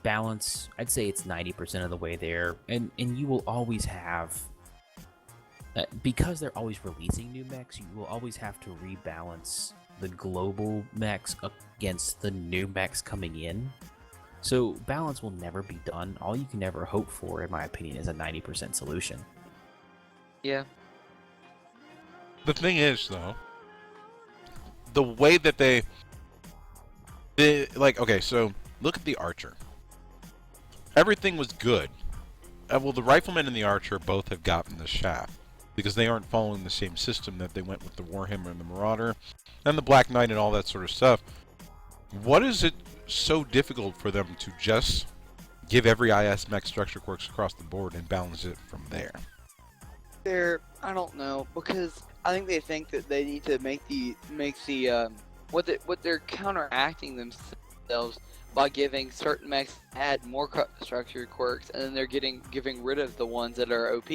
balance. I'd say it's 90% of the way there, and you will always have. Because they're always releasing new mechs, you will always have to rebalance the global mechs against the new mechs coming in. So balance will never be done. All you can ever hope for, in my opinion, is a 90% solution. Yeah. The thing is, though, the way that they Okay, so look at the archer. Everything was good. Well, the rifleman and the archer both have gotten the shaft because they aren't following the same system that they went with the Warhammer and the Marauder and the Black Knight and all that sort of stuff. What is it so difficult for them to just give every IS mech structure quirks across the board and balance it from there? I don't know, because I think they think that they need to make the what they're counteracting themselves by giving certain mechs add more structure quirks, and then they're giving rid of the ones that are OP.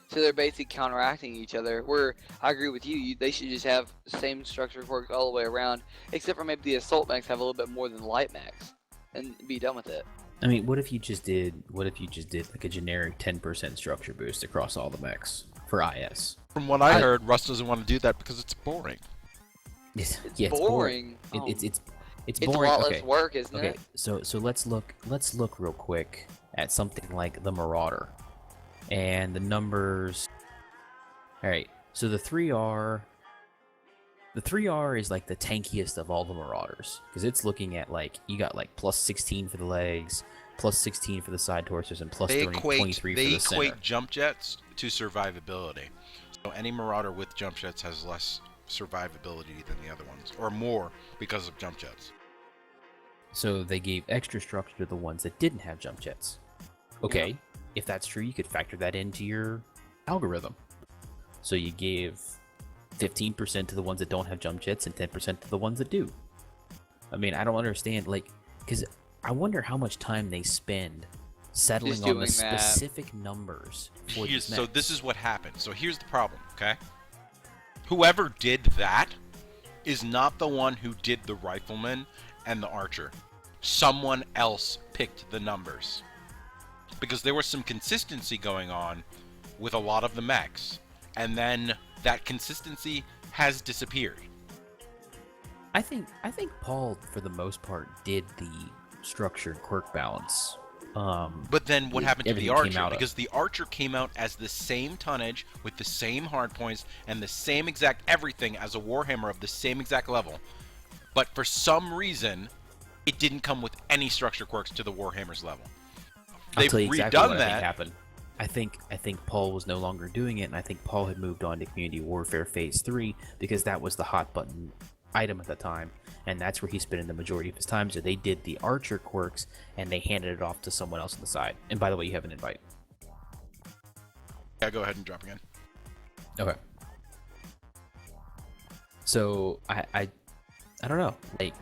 So they're basically counteracting each other. Where I agree with you, they should just have the same structure quirks all the way around, except for maybe the assault mechs have a little bit more than light mechs, and be done with it. I mean, what if you just did like a generic 10% structure boost across all the mechs for IS? From what I heard, Russ doesn't want to do that because it's boring. It's boring. It's It's boring. a lot Okay. less work, isn't Okay, it? so let's look real quick at something like the Marauder and the numbers. All right, so the 3R is like the tankiest of all the Marauders because it's looking at like you got like plus 16 for the legs, plus 16 for the side torsos, and plus 23 for the center. They equate jump jets to survivability. So any Marauder with jump jets has less survivability than the other ones, or more because of jump jets. So they gave extra structure to the ones that didn't have jump jets. Okay, if that's true, you could factor that into your algorithm. So you gave 15% to the ones that don't have jump jets and 10% to the ones that do. I mean, I don't understand, like, because I wonder how much time they spend settling on the specific numbers for these mechs. So this is what happened. So here's the problem, okay? Whoever did that is not the one who did the rifleman and the archer. Someone else picked the numbers. Because there was some consistency going on with a lot of the mechs. And then that consistency has disappeared. I think Paul, for the most part, did the structured quirk balance. But then what happened to the everything archer? Because the archer came out as the same tonnage, with the same hard points, and the same exact everything as a Warhammer of the same exact level. But for some reason, it didn't come with any structure quirks to the Warhammer's level. I'll tell you exactly what that. I think happened. I think Paul was no longer doing it, and I think Paul had moved on to Community Warfare Phase 3 because that was the hot button item at the time, and that's where he spent the majority of his time. So they did the archer quirks, and they handed it off to someone else on the side. And by the way, you have an invite. Yeah, go ahead and drop again. Okay. So I don't know. Like,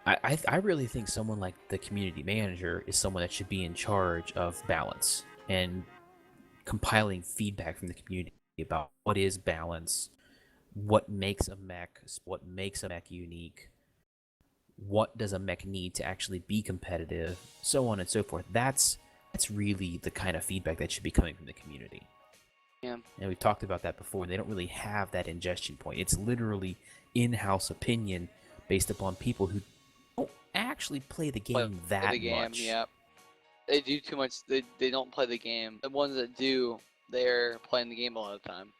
I really think someone like the community manager is someone that should be in charge of balance and compiling feedback from the community about what is balance, what makes a mech unique, what does a mech need to actually be competitive, so on and so forth. That's really the kind of feedback that should be coming from the community. Yeah. And we've talked about that before. They don't really have that ingestion point. It's literally in-house opinion based upon people who don't actually play the game much. Yeah. They do too much. They don't play the game. The ones that do, they're playing the game a lot of the time.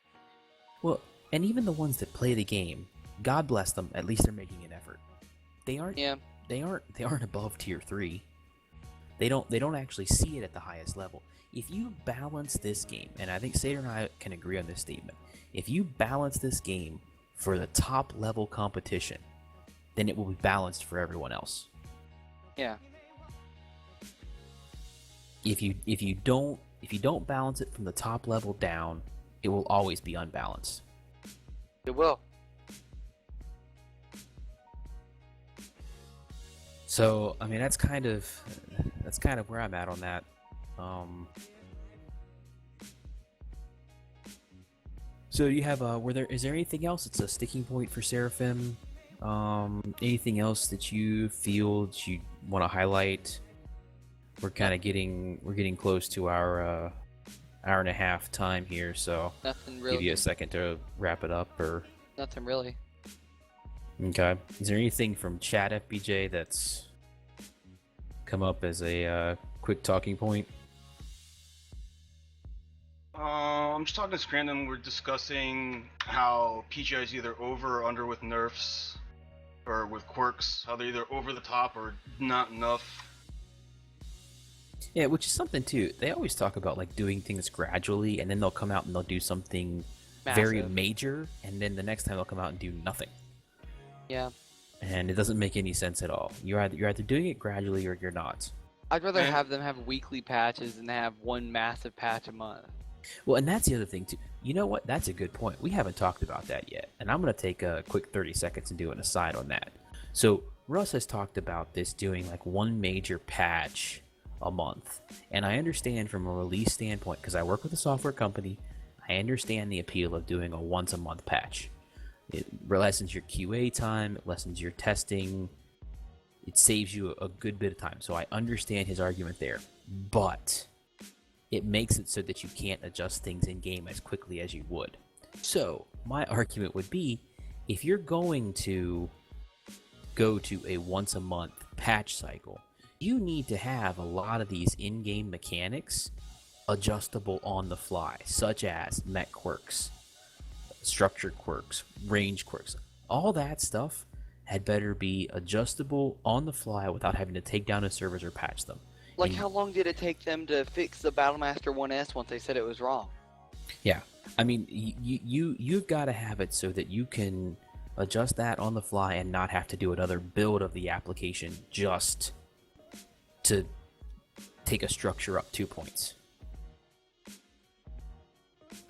Well, and even the ones that play the game, God bless them, at least they're making an effort. They aren't above tier 3. They don't actually see it at the highest level. If you balance this game, and I think Sater and I can agree on this statement, if you balance this game for the top level competition, then it will be balanced for everyone else. Yeah. If you don't balance it from the top level down, it will always be unbalanced. It will. So, I mean, that's kind of where I'm at on that. So you have is there anything else that's a sticking point for Seraphim? Anything else that you feel that you want to highlight? We're getting close to our hour and a half time here, so Nothing really. give you a second to wrap it up, or Nothing really. okay. Is there anything from chat FBJ that's come up as a quick talking point? I'm just talking to Scranton. We're discussing how PGI is either over or under with nerfs or with quirks, how they're either over the top or not enough. Yeah, which is something too. They always talk about like doing things gradually, and then they'll come out and they'll do something very Massive. major, and then the next time they'll come out and do nothing. Yeah. And it doesn't make any sense at all. You're either doing it gradually or you're not. I'd rather And- have them have weekly patches than have one massive patch a month. Well, and that's the other thing too. You know what? That's a good point. We haven't talked about that yet, and I'm going to take a quick 30 seconds and do an aside on that. So Russ has talked about this doing like one major patch a month, and I understand from a release standpoint because I work with a software company. I understand the appeal of doing a once a month patch. It lessens your QA time, it lessens your testing, it saves you a good bit of time. So I understand his argument there, but it makes it so that you can't adjust things in game as quickly as you would. So my argument would be, if you're going to go to a once a month patch cycle, you need to have a lot of these in-game mechanics adjustable on the fly, such as mech quirks, structure quirks, range quirks. All that stuff had better be adjustable on the fly without having to take down the servers or patch them. Like, And- how long did it take them to fix the Battlemaster 1S once they said it was wrong? Yeah, I mean, you've got to have it so that you can adjust that on the fly and not have to do another build of the application just to take a structure up 2 points.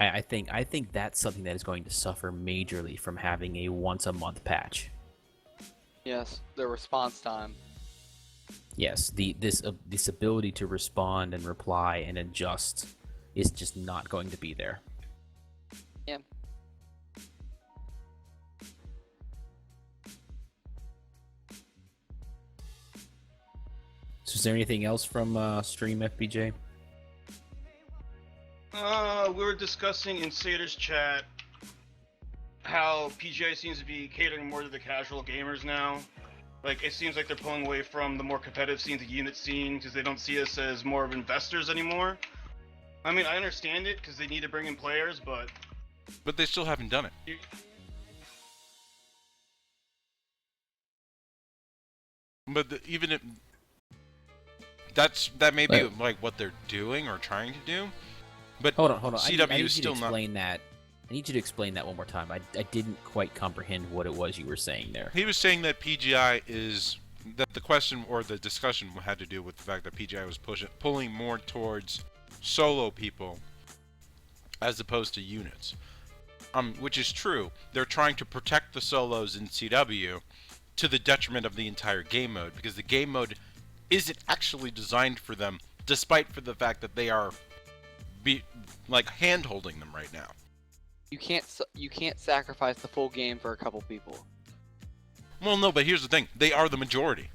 I think that's something that is going to suffer majorly from having a once a month patch. Yes, the response time. Yes, this ability to respond and reply and adjust is just not going to be there. Yeah. So is there anything else from Stream FBJ? We were discussing in Sater's chat how PGI seems to be catering more to the casual gamers now. Like, it seems like they're pulling away from the more competitive scene, the unit scene, because they don't see us as more of investors anymore. I mean, I understand it, because they need to bring in players, but... But they still haven't done it. But even if that may be Wait. like what they're doing or trying to do, but Hold on. CW I need is you still to not. explain that. I need you to explain that one more time. I didn't quite comprehend what it was you were saying there. He was saying that PGI is that the question or the discussion had to do with the fact that PGI was pulling more towards solo people as opposed to units. Which is true. They're trying to protect the solos in CW to the detriment of the entire game mode, because the game mode isn't actually designed for them, despite for the fact that they are hand-holding them right now. You can't sacrifice the full game for a couple people. Well, no, but here's the thing. They are the majority.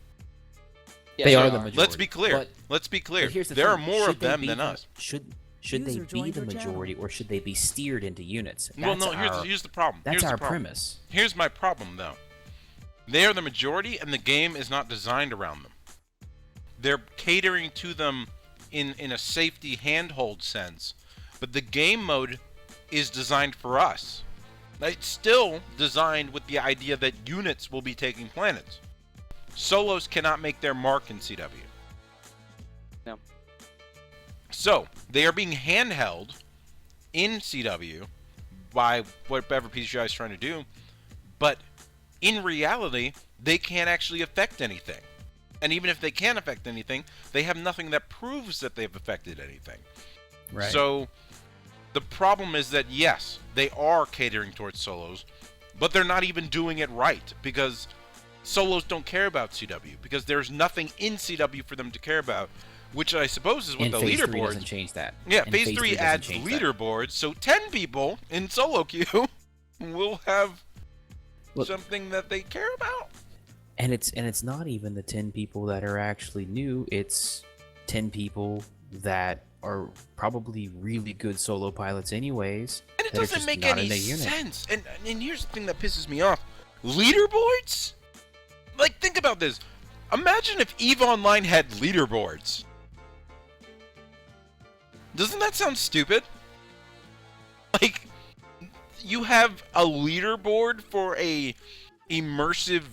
Yes, They are the majority. Let's be clear. But- Let's be clear. But here's the There are thing. more Should of they them be than the- us. Should they User be joined the your channel. majority, or should they be steered into units? Well, That's no, our, here's the problem. that's Here's our the problem. premise. Here's my problem, though. They are the majority, and the game is not designed around them. They're catering to them in a safety handhold sense, but the game mode is designed for us. It's still designed with the idea that units will be taking planets. Solos cannot make their mark in CW. No. So, they are being handheld in CW by whatever PGI is trying to do, but in reality, they can't actually affect anything. And even if they can affect anything, they have nothing that proves that they've affected anything. Right. So, the problem is that, yes, they are catering towards solos, but they're not even doing it right, because solos don't care about CW, because there's nothing in CW for them to care about, which I suppose is what and the Phase 3 leaderboards... doesn't change that. Yeah, And Phase 3 doesn't adds change that. leaderboards, so 10 people in solo queue will have Look- something that they care about. And it's not even the 10 people that are actually new. It's 10 people that are probably really good solo pilots anyways. And it that are doesn't just make not any in a unit. sense. And here's the thing that pisses me off. Leaderboards? Like, think about this. Imagine if EVE Online had leaderboards. Doesn't that sound stupid? Like, you have a leaderboard for a immersive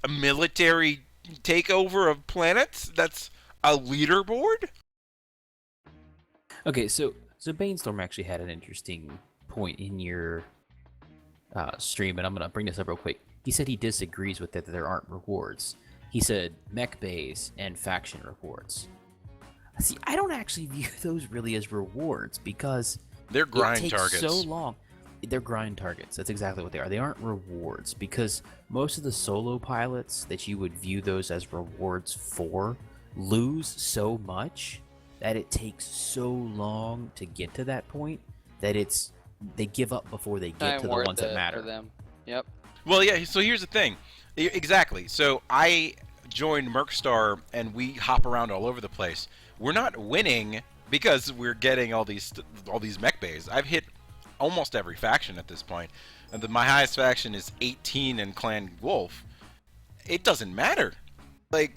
a military takeover of planets? That's a leaderboard? Okay, so Bainstorm actually had an interesting point in your stream, and I'm gonna bring this up real quick. He said he disagrees with that there aren't rewards. He said mech bays and faction rewards. See, I don't actually view those really as rewards because They're grind it takes targets. so long. They're grind targets. That's exactly what they are. They aren't rewards because most of the solo pilots that you would view those as rewards for lose so much that it takes so long to get to that point that they give up before they get to the ones that matter. For them. Yep. Well, yeah, so here's the thing. Exactly. So I joined Mercstar, and we hop around all over the place. We're not winning because we're getting all these mech bays. I've hit almost every faction at this point. And my highest faction is 18 in Clan Wolf. It doesn't matter. Like,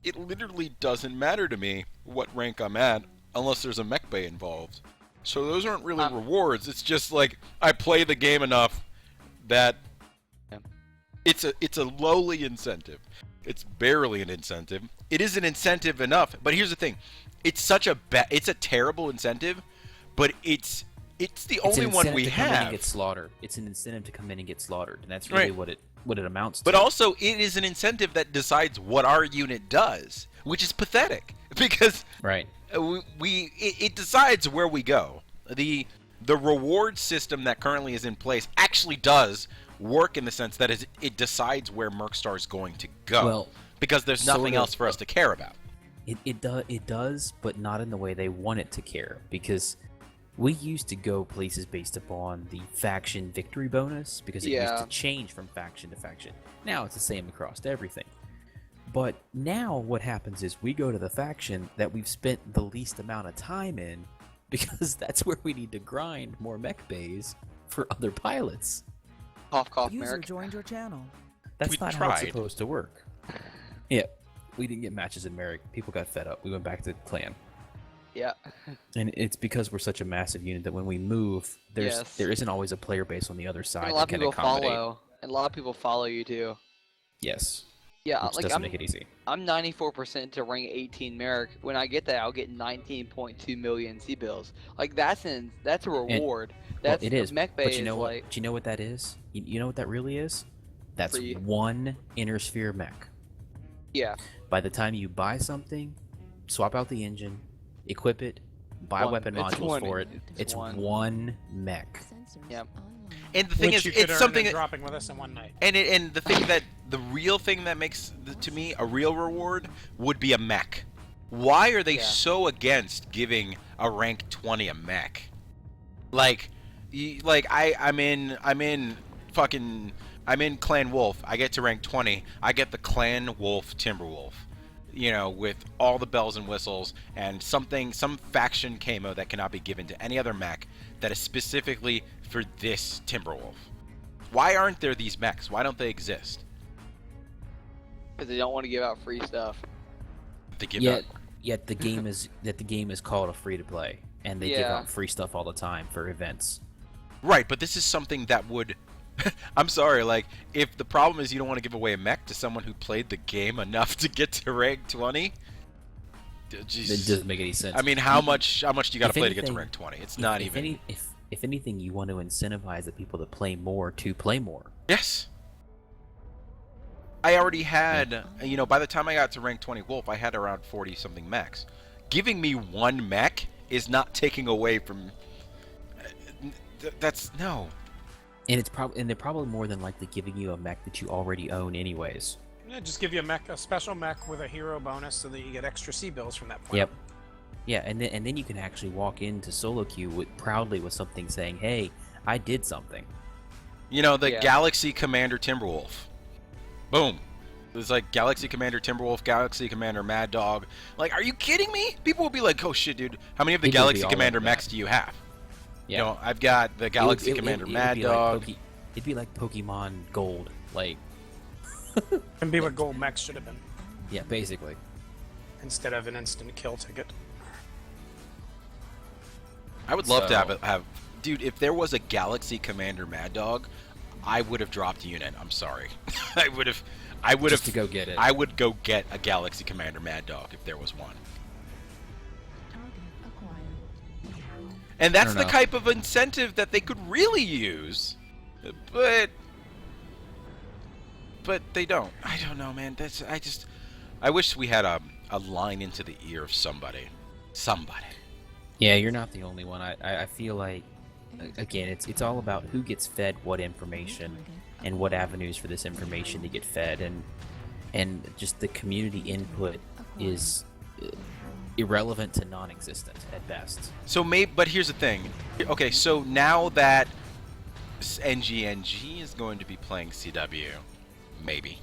it literally doesn't matter to me what rank I'm at unless there's a mech bay involved. So those aren't really rewards. It's just like I play the game enough that it's a lowly incentive. It's barely an incentive. It is an incentive enough. But here's the thing. It's such a it's a terrible incentive, but it's the only one we have. Come in and get slaughtered. It's an incentive to come in and get slaughtered, and that's really what it amounts to. But also, it is an incentive that decides what our unit does, which is pathetic because it decides where we go. The reward system that currently is in place actually does work in the sense that it decides where Mercstar is going to go, because there's nothing else for us to care about. It does, but not in the way they want it to care, because we used to go places based upon the faction victory bonus, because it used to change from faction to faction. Now it's the same across everything. But now what happens is we go to the faction that we've spent the least amount of time in, because that's where we need to grind more mech bays for other pilots. Cough, cough, User Merrick. joined your channel. That's not how it's supposed to work. Yeah, we didn't get matches in Merrick. People got fed up. We went back to clan. Yeah. And it's because we're such a massive unit that when we move, there isn't always a player base on the other side And a lot that of can people accommodate. follow. And a lot of people follow you too. Yes. Yeah, Which like doesn't make it easy. I'm 94% to rank 18 Merrick. When I get that, I'll get 19.2 million C-bills. Like that's a reward. That's it is. Mech Bay but you know is what? like, Do you know what that is? You know what that really is? That's Free. one inner sphere mech. yeah. By the time you buy something, swap out the engine, equip it, buy weapon It's modules one. for it. It's one mech. Yep. And the thing Which is, you could it's earn something in dropping with us in one night. and the real thing that makes to me a real reward would be a mech. Why are they so against giving a rank 20 a mech? I'm in Clan Wolf. I get to rank 20. I get the Clan Wolf Timberwolf. You know, with all the bells and whistles and some faction camo that cannot be given to any other mech that is specifically for this Timberwolf. Why aren't there these mechs? Why don't they exist? Because they don't want to give out free stuff. Yet the game is called a free to play, and they give out free stuff all the time for events. Right, but this is something that would I'm sorry, like, if the problem is you don't want to give away a mech to someone who played the game enough to get to rank 20, It doesn't make any sense. I mean, how much do you got to play to get to anything, rank 20? It's not even. If anything, you want to incentivize the people that play more to play more. Yes. I already had, by the time I got to rank 20 Wolf, I had around 40 something mechs. Giving me one mech is not taking away from. That's no. And they're probably more than likely giving you a mech that you already own anyways. Yeah, just give you a special mech with a hero bonus so that you get extra C-bills from that point. Yep. Yeah, and then you can actually walk into solo queue proudly with something saying, "Hey, I did something." The Galaxy Commander Timberwolf. Boom. It was like Galaxy Commander Timberwolf, Galaxy Commander Mad Dog. Like, are you kidding me? People will be like, "Oh shit, dude! How many of the Galaxy Commander mechs do you have?" Yeah. I've got the Galaxy Commander Mad Dog. It'd be like Pokemon Gold, like. And be what gold mechs should have been. Yeah, basically. Instead of an instant kill ticket. I would love to have, dude. If there was a Galaxy Commander Mad Dog, I would have dropped a unit. I'm sorry. I would just have to go get it. I would go get a Galaxy Commander Mad Dog if there was one. Target acquired. And that's don't the know. type of incentive that they could really use, but they don't. I don't know, man. I wish we had a line into the ear of somebody. Yeah, you're not the only one. I feel like, again, it's all about who gets fed what information and what avenues for this information to get fed, and just the community input is irrelevant to non-existent at best. So but here's the thing. Okay, so now that NGNG is going to be playing CW, maybe.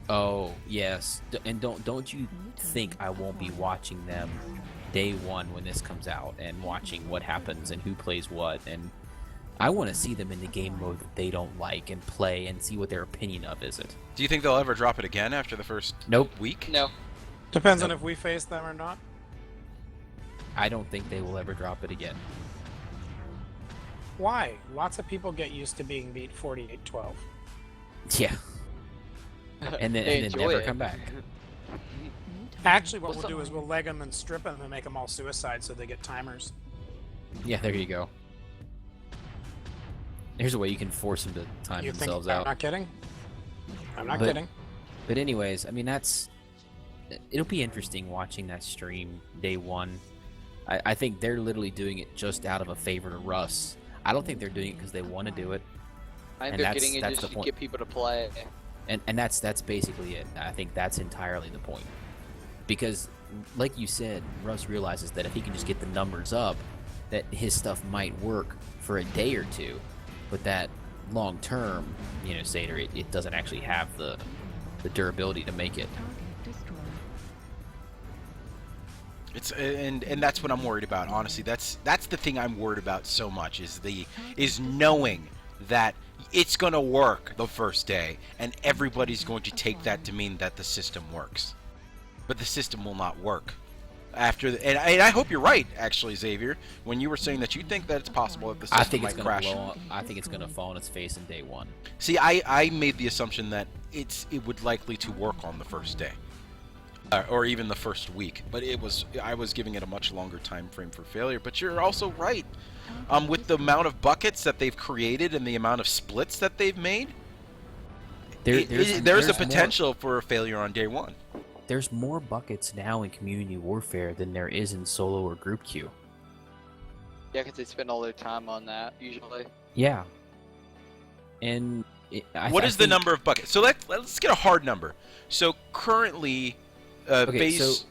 Oh yes, and don't you think I won't be watching them day one when this comes out and watching what happens and who plays what, and I want to see them in the game mode that they don't like and play and see what their opinion of is it. Do you think they'll ever drop it again after the first Nope. week? No. Depends on if we face them or not. I don't think they will ever drop it again. Why? Lots of people get used to being beat 48-12. Yeah. And then They enjoy never it. come back. Actually, what What's we'll the- do is we'll leg them and strip them and make them all suicide so they get timers. Yeah, there you go. Here's a way you can force them to time You think themselves I'm out. not kidding? I'm not But- kidding. But anyways, I mean it'll be interesting watching that stream day one. I think they're literally doing it just out of a favor to Russ. I don't think they're doing it because they want to do it. I think And they're that's- getting it that's just the to point. get people to play. And that's basically it. I think that's entirely the point. Because, like you said, Russ realizes that if he can just get the numbers up, that his stuff might work for a day or two, but that long term, Seder, it doesn't actually have the durability to make it. Target destroyed. It's and that's what I'm worried about. Honestly, that's the thing I'm worried about so much is knowing that it's gonna work the first day, and everybody's going to take that to mean that the system works, but the system will not work after. And I hope you're right, actually, Xavier, when you were saying that you think that it's possible that the system I think it's might gonna crash. blow up. I think it's gonna fall on its face in day one. See, I made the assumption that it would likely to work on the first day. Or even the first week, but I was giving it a much longer time frame for failure. But you're also right, with the amount of buckets that they've created and the amount of splits that they've made, there's a potential for a failure on day one. There's more buckets now in Community Warfare than there is in solo or group queue. Yeah, because they spend all their time on that usually. Yeah. And What is the number of buckets? So let's get a hard number. So currently, Okay, base.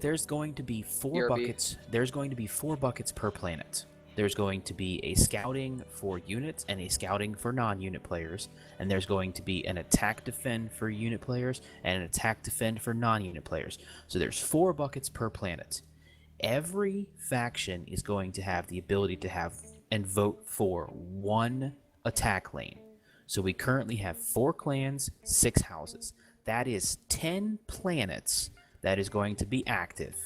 there's going to be four ERB. buckets. There's going to be 4 buckets per planet. There's going to be a scouting for units and a scouting for non-unit players, and there's going to be an attack defend for unit players and an attack defend for non-unit players. So there's 4 buckets per planet. Every faction is going to have the ability to have and vote for 1 attack lane. So we currently have 4 clans, 6 houses. That is 10 planets that is going to be active.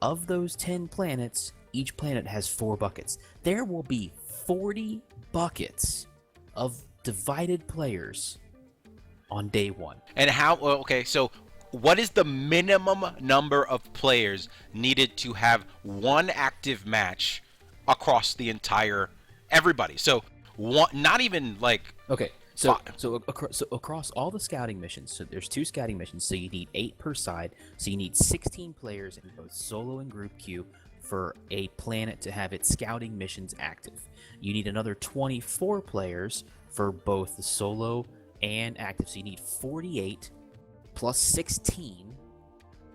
Of those 10 planets, each planet has 4 buckets. There will be 40 buckets of divided players on day one. And how? Okay, so what is the minimum number of players needed to have 1 active match across the entire everybody? So one, not even like. Okay. So across all the scouting missions, so there's 2 scouting missions, so you need 8 per side, so you need 16 players in both solo and group queue for a planet to have its scouting missions active. You need another 24 players for both the solo and active, so you need 48 plus 16,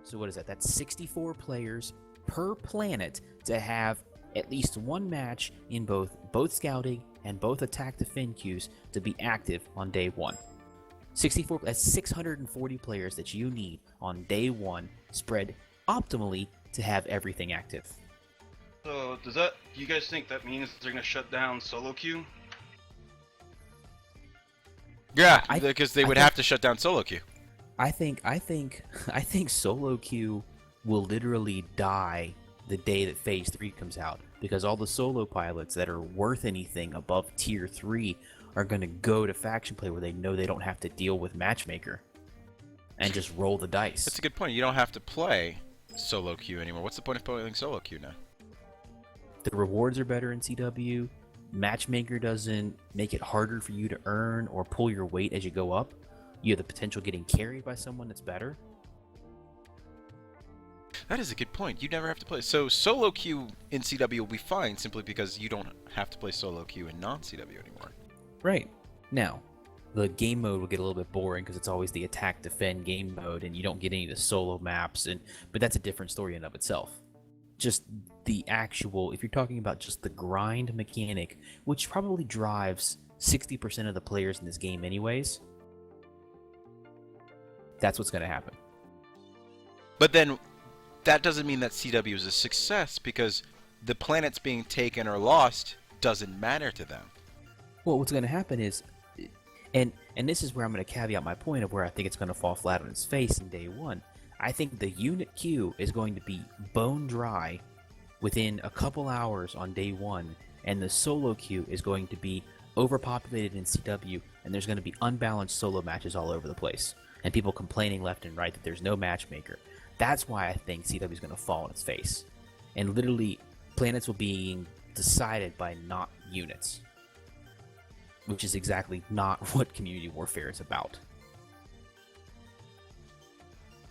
so what is that? That's 64 players per planet to have at least 1 match in both scouting and both attack defend queues to be active on day 1. 64, that's 640 players that you need on day 1, spread optimally to have everything active. So do you guys think that means they're gonna shut down solo queue? Yeah, I because they would think- have to shut down solo queue. I think solo queue will literally die the day that Phase 3 comes out, because all the solo pilots that are worth anything above Tier 3 are going to go to faction play where they know they don't have to deal with matchmaker and just roll the dice. That's a good point. You don't have to play solo queue anymore. What's the point of playing solo queue now? The rewards are better in CW. Matchmaker doesn't make it harder for you to earn or pull your weight as you go up. You have the potential getting carried by someone that's better. That is a good point. You never have to play. So solo queue in CW will be fine simply because you don't have to play solo queue in non-CW anymore. Right. Now, the game mode will get a little bit boring because it's always the attack defend game mode and you don't get any of the solo maps, but that's a different story in and of itself. Just the actual, if you're talking about just the grind mechanic, which probably drives 60% of the players in this game anyways, that's what's going to happen. But then that doesn't mean that CW is a success because the planets being taken or lost doesn't matter to them. Well, what's going to happen is, and this is where I'm going to caveat my point of where I think it's going to fall flat on its face in day one. I think the unit queue is going to be bone dry within a couple hours on day one, and the solo queue is going to be overpopulated in CW, and there's going to be unbalanced solo matches all over the place, and people complaining left and right that there's no matchmaker. That's why I think CW is going to fall on its face, and literally planets will be decided by not units, which is exactly not what community warfare is about.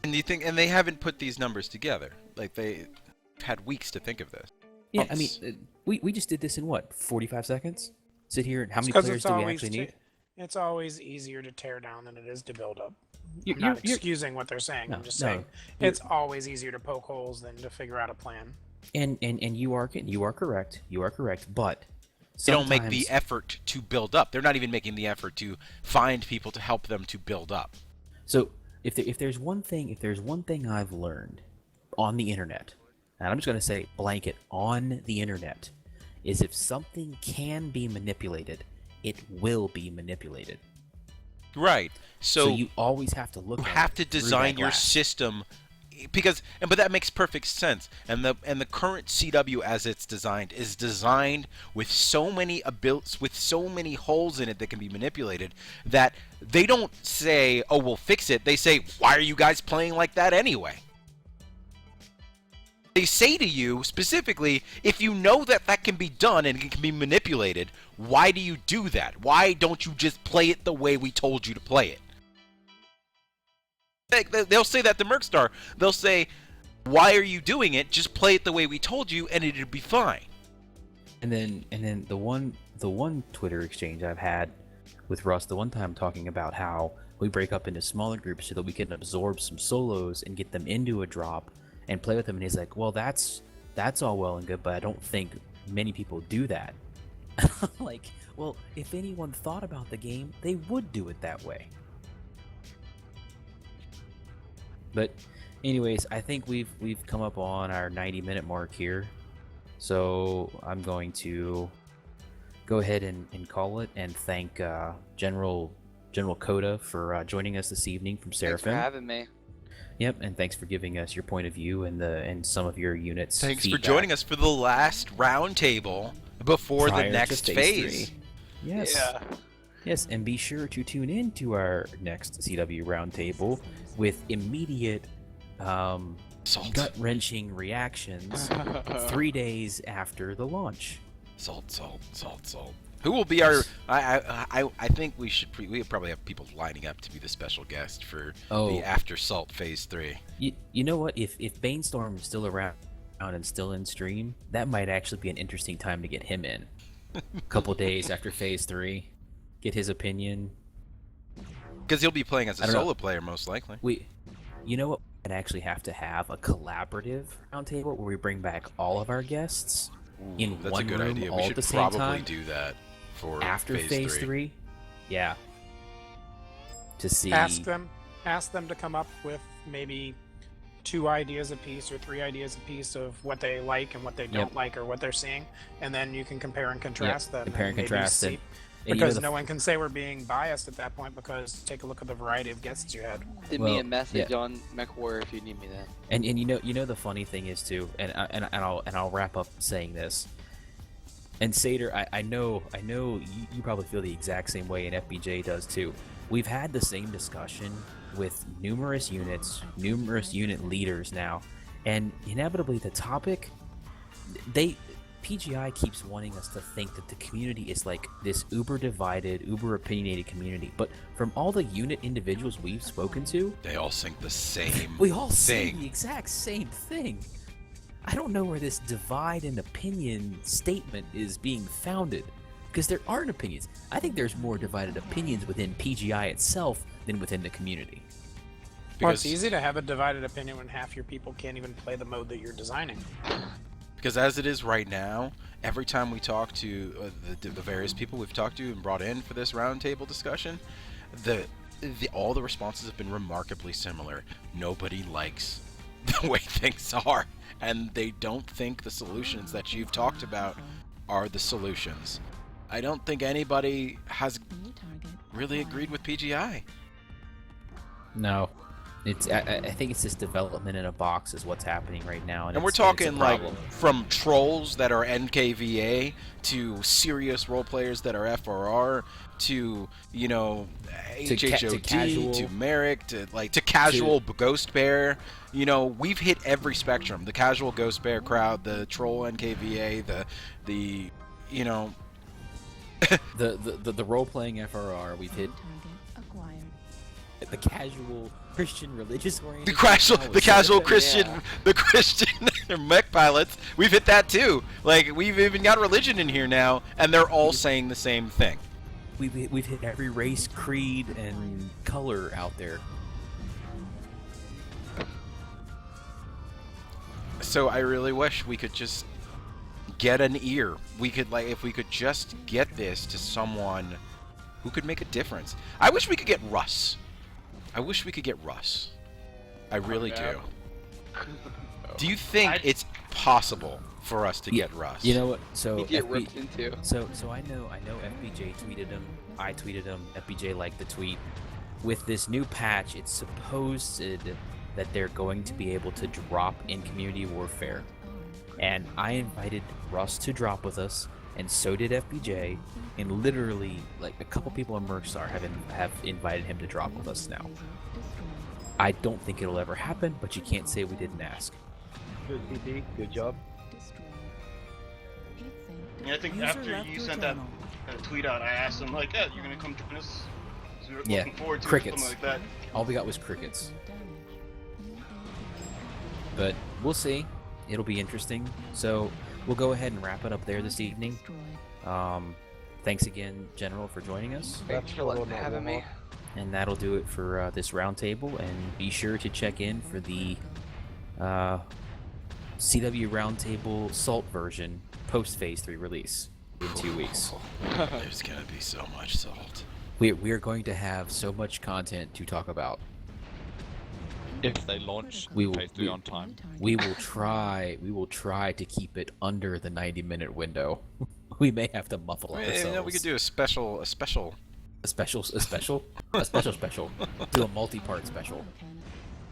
And you think, and they haven't put these numbers together. Like they had weeks to think of this. Yeah, Months. I mean, we just did this in what, 45 seconds? Sit here and how many 'Cause players it's do we always actually need? It's always easier to tear down than it is to build up. You- I'm not you're- excusing what they're saying. No, I'm just no. saying it's always easier to poke holes than to figure out a plan. And you are correct. You are correct. But They don't make the sometimes- effort to build up. They're not even making the effort to find people to help them to build up. So if there's one thing I've learned on the internet, and I'm just going to say blanket on the internet, is if something can be manipulated, it will be manipulated. Right. So you always have to look you at have it to through design that your glass. system but that makes perfect sense. And the current CW as it's designed is designed with so many with so many holes in it that can be manipulated that they don't say, "Oh, we'll fix it." They say, "Why are you guys playing like that anyway?" They say to you specifically, if you know that that can be done and it can be manipulated, why do you do that? Why don't you just play it the way we told you to play it? They'll say that to Mercstar. They'll say, "Why are you doing it? Just play it the way we told you, and it'll be fine." And then the one Twitter exchange I've had with Russ, the one time talking about how we break up into smaller groups so that we can absorb some solos and get them into a drop and play with them, and he's like, "Well, that's all well and good, but I don't think many people do that." Like, well, if anyone thought about the game, they would do it that way. But anyways, I think we've come up on our 90-minute mark here. So I'm going to go ahead and call it and thank GeneralKota for joining us this evening from Seraphim. Thanks for having me. Yep, and thanks for giving us your point of view and some of your units. Thanks feedback for joining us for the last roundtable before prior the to next phase. 3. Yes. Yeah. Yes, and be sure to tune in to our next CW roundtable with immediate Salt. gut-wrenching reactions 3 days after the launch. Salt. Who will be our? I think we probably have people lining up to be the special guest for the After Salt Phase 3. You know what? If Banestorm is still around and still in stream, that might actually be an interesting time to get him in. A couple days after Phase 3, get his opinion. Because he'll be playing as a I don't know. solo player most likely. You know what? We'd actually have to have a collaborative roundtable where we bring back all of our guests in That's one a good room idea. all We at should the same probably time do that for after Phase 3. Yeah. To see. Ask them to come up with maybe 2 ideas apiece or 3 ideas apiece of what they like and what they don't like or what they're seeing, and then you can compare and contrast them. Compare and maybe contrast see- it. And Because no one can say we're being biased at that point because take a look at the variety of guests you had. Send me a message on MechWarrior if you need me then. And you know the funny thing is too, and I'll wrap up saying this. And Sater, I know you probably feel the exact same way, and FBJ does too. We've had the same discussion with numerous units, numerous unit leaders now, and inevitably the topic, PGI keeps wanting us to think that the community is like this uber divided, uber opinionated community. But from all the unit individuals we've spoken to, They all think the same we all say thing. the exact same thing. I don't know where this divide and opinion statement is being founded, because there aren't opinions. I think there's more divided opinions within PGI itself than within the community. Well, it's Because- easy to have a divided opinion when half your people can't even play the mode that you're designing. Because as it is right now, every time we talk to the various people we've talked to and brought in for this roundtable discussion, all the responses have been remarkably similar. Nobody likes the way things are, and they don't think the solutions that you've talked about are the solutions. I don't think anybody has really agreed with PGI. No. I think it's this development in a box is what's happening right now, And we're it's a talking like problem. from trolls that are NKVA to serious role players that are FRR to, you know, To HHOD casual- to Merrick to casual Ghost Bear. You know, we've hit every spectrum. The casual Ghost Bear crowd, the troll NKVA, the you know, the role playing FRR we've hit the casual Christian religious oriented the casual Christian the Christian mech pilots. We've hit that too. Like, we've even got religion in here now, and they're all saying the same thing. We've hit every race, creed, and color out there. So I really wish we could just get an ear. We could, like, if we could just get this to someone who could make a difference. I wish we could get Russ. I wish we could get Russ. I really do. Do you think it's possible for us to get Russ? You know what? So He'd get ripped into. So I know FBJ tweeted him. I tweeted him. FBJ liked the tweet. With this new patch, it's supposed that they're going to be able to drop in community warfare. And I invited Russ to drop with us, and so did FBJ. And literally, like, a couple people in Mercstar have invited him to drop with us now. I don't think it'll ever happen, but you can't say we didn't ask. Good CD, good job. Yeah, I think after you sent that tweet out, I asked him, like, yeah, you're gonna come join us? So we were Yeah, looking forward to crickets. something like that. All we got was crickets. But we'll see. It'll be interesting. So we'll go ahead and wrap it up there this evening. Thanks again, General, for joining us. Thanks for having me. And that'll do it for this roundtable. And be sure to check in for the CW Roundtable Salt version post Phase 3 release in 2 weeks. There's gonna be so much salt. We're going to have so much content to talk about. If they launch We will- phase 3 on time. We will try to keep it under the 90-minute window. We may have to muffle ourselves. You know, we could do a special. a special. Do a multi-part special.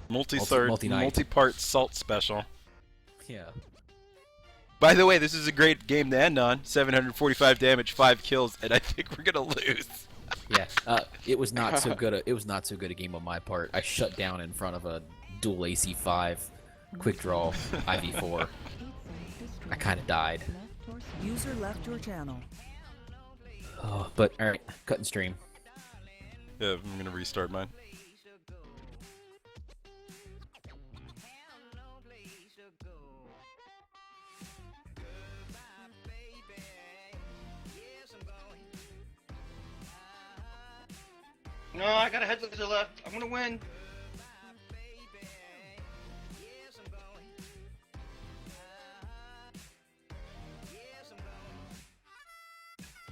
Multi-part salt special. Yeah. By the way, this is a great game to end on. 745 damage, 5 kills, and I think we're gonna lose. Yeah. It was not so good. It was not so good a game on my part. I shut down in front of a dual AC5 quick draw IV4. I kind of died. User left your channel. Oh, but all right, cut and stream. Yeah, I'm gonna restart mine. No, I got a head laser left. I'm gonna win.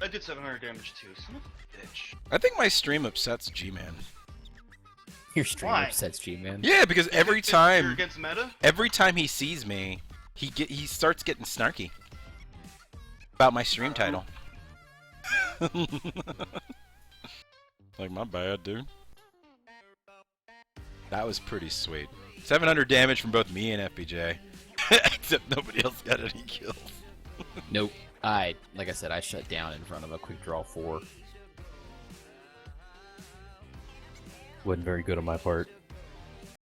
I did 700 damage too, son of a bitch. I think my stream upsets G-Man. Your stream Why? upsets G, man. Yeah, because every If you're time against meta, he sees me, he starts getting snarky about my stream title. Like, my bad, dude. That was pretty sweet. 700 damage from both me and FBJ. Except nobody else got any kills. Nope. Like I said, I shut down in front of a quick draw 4. Wasn't very good on my part.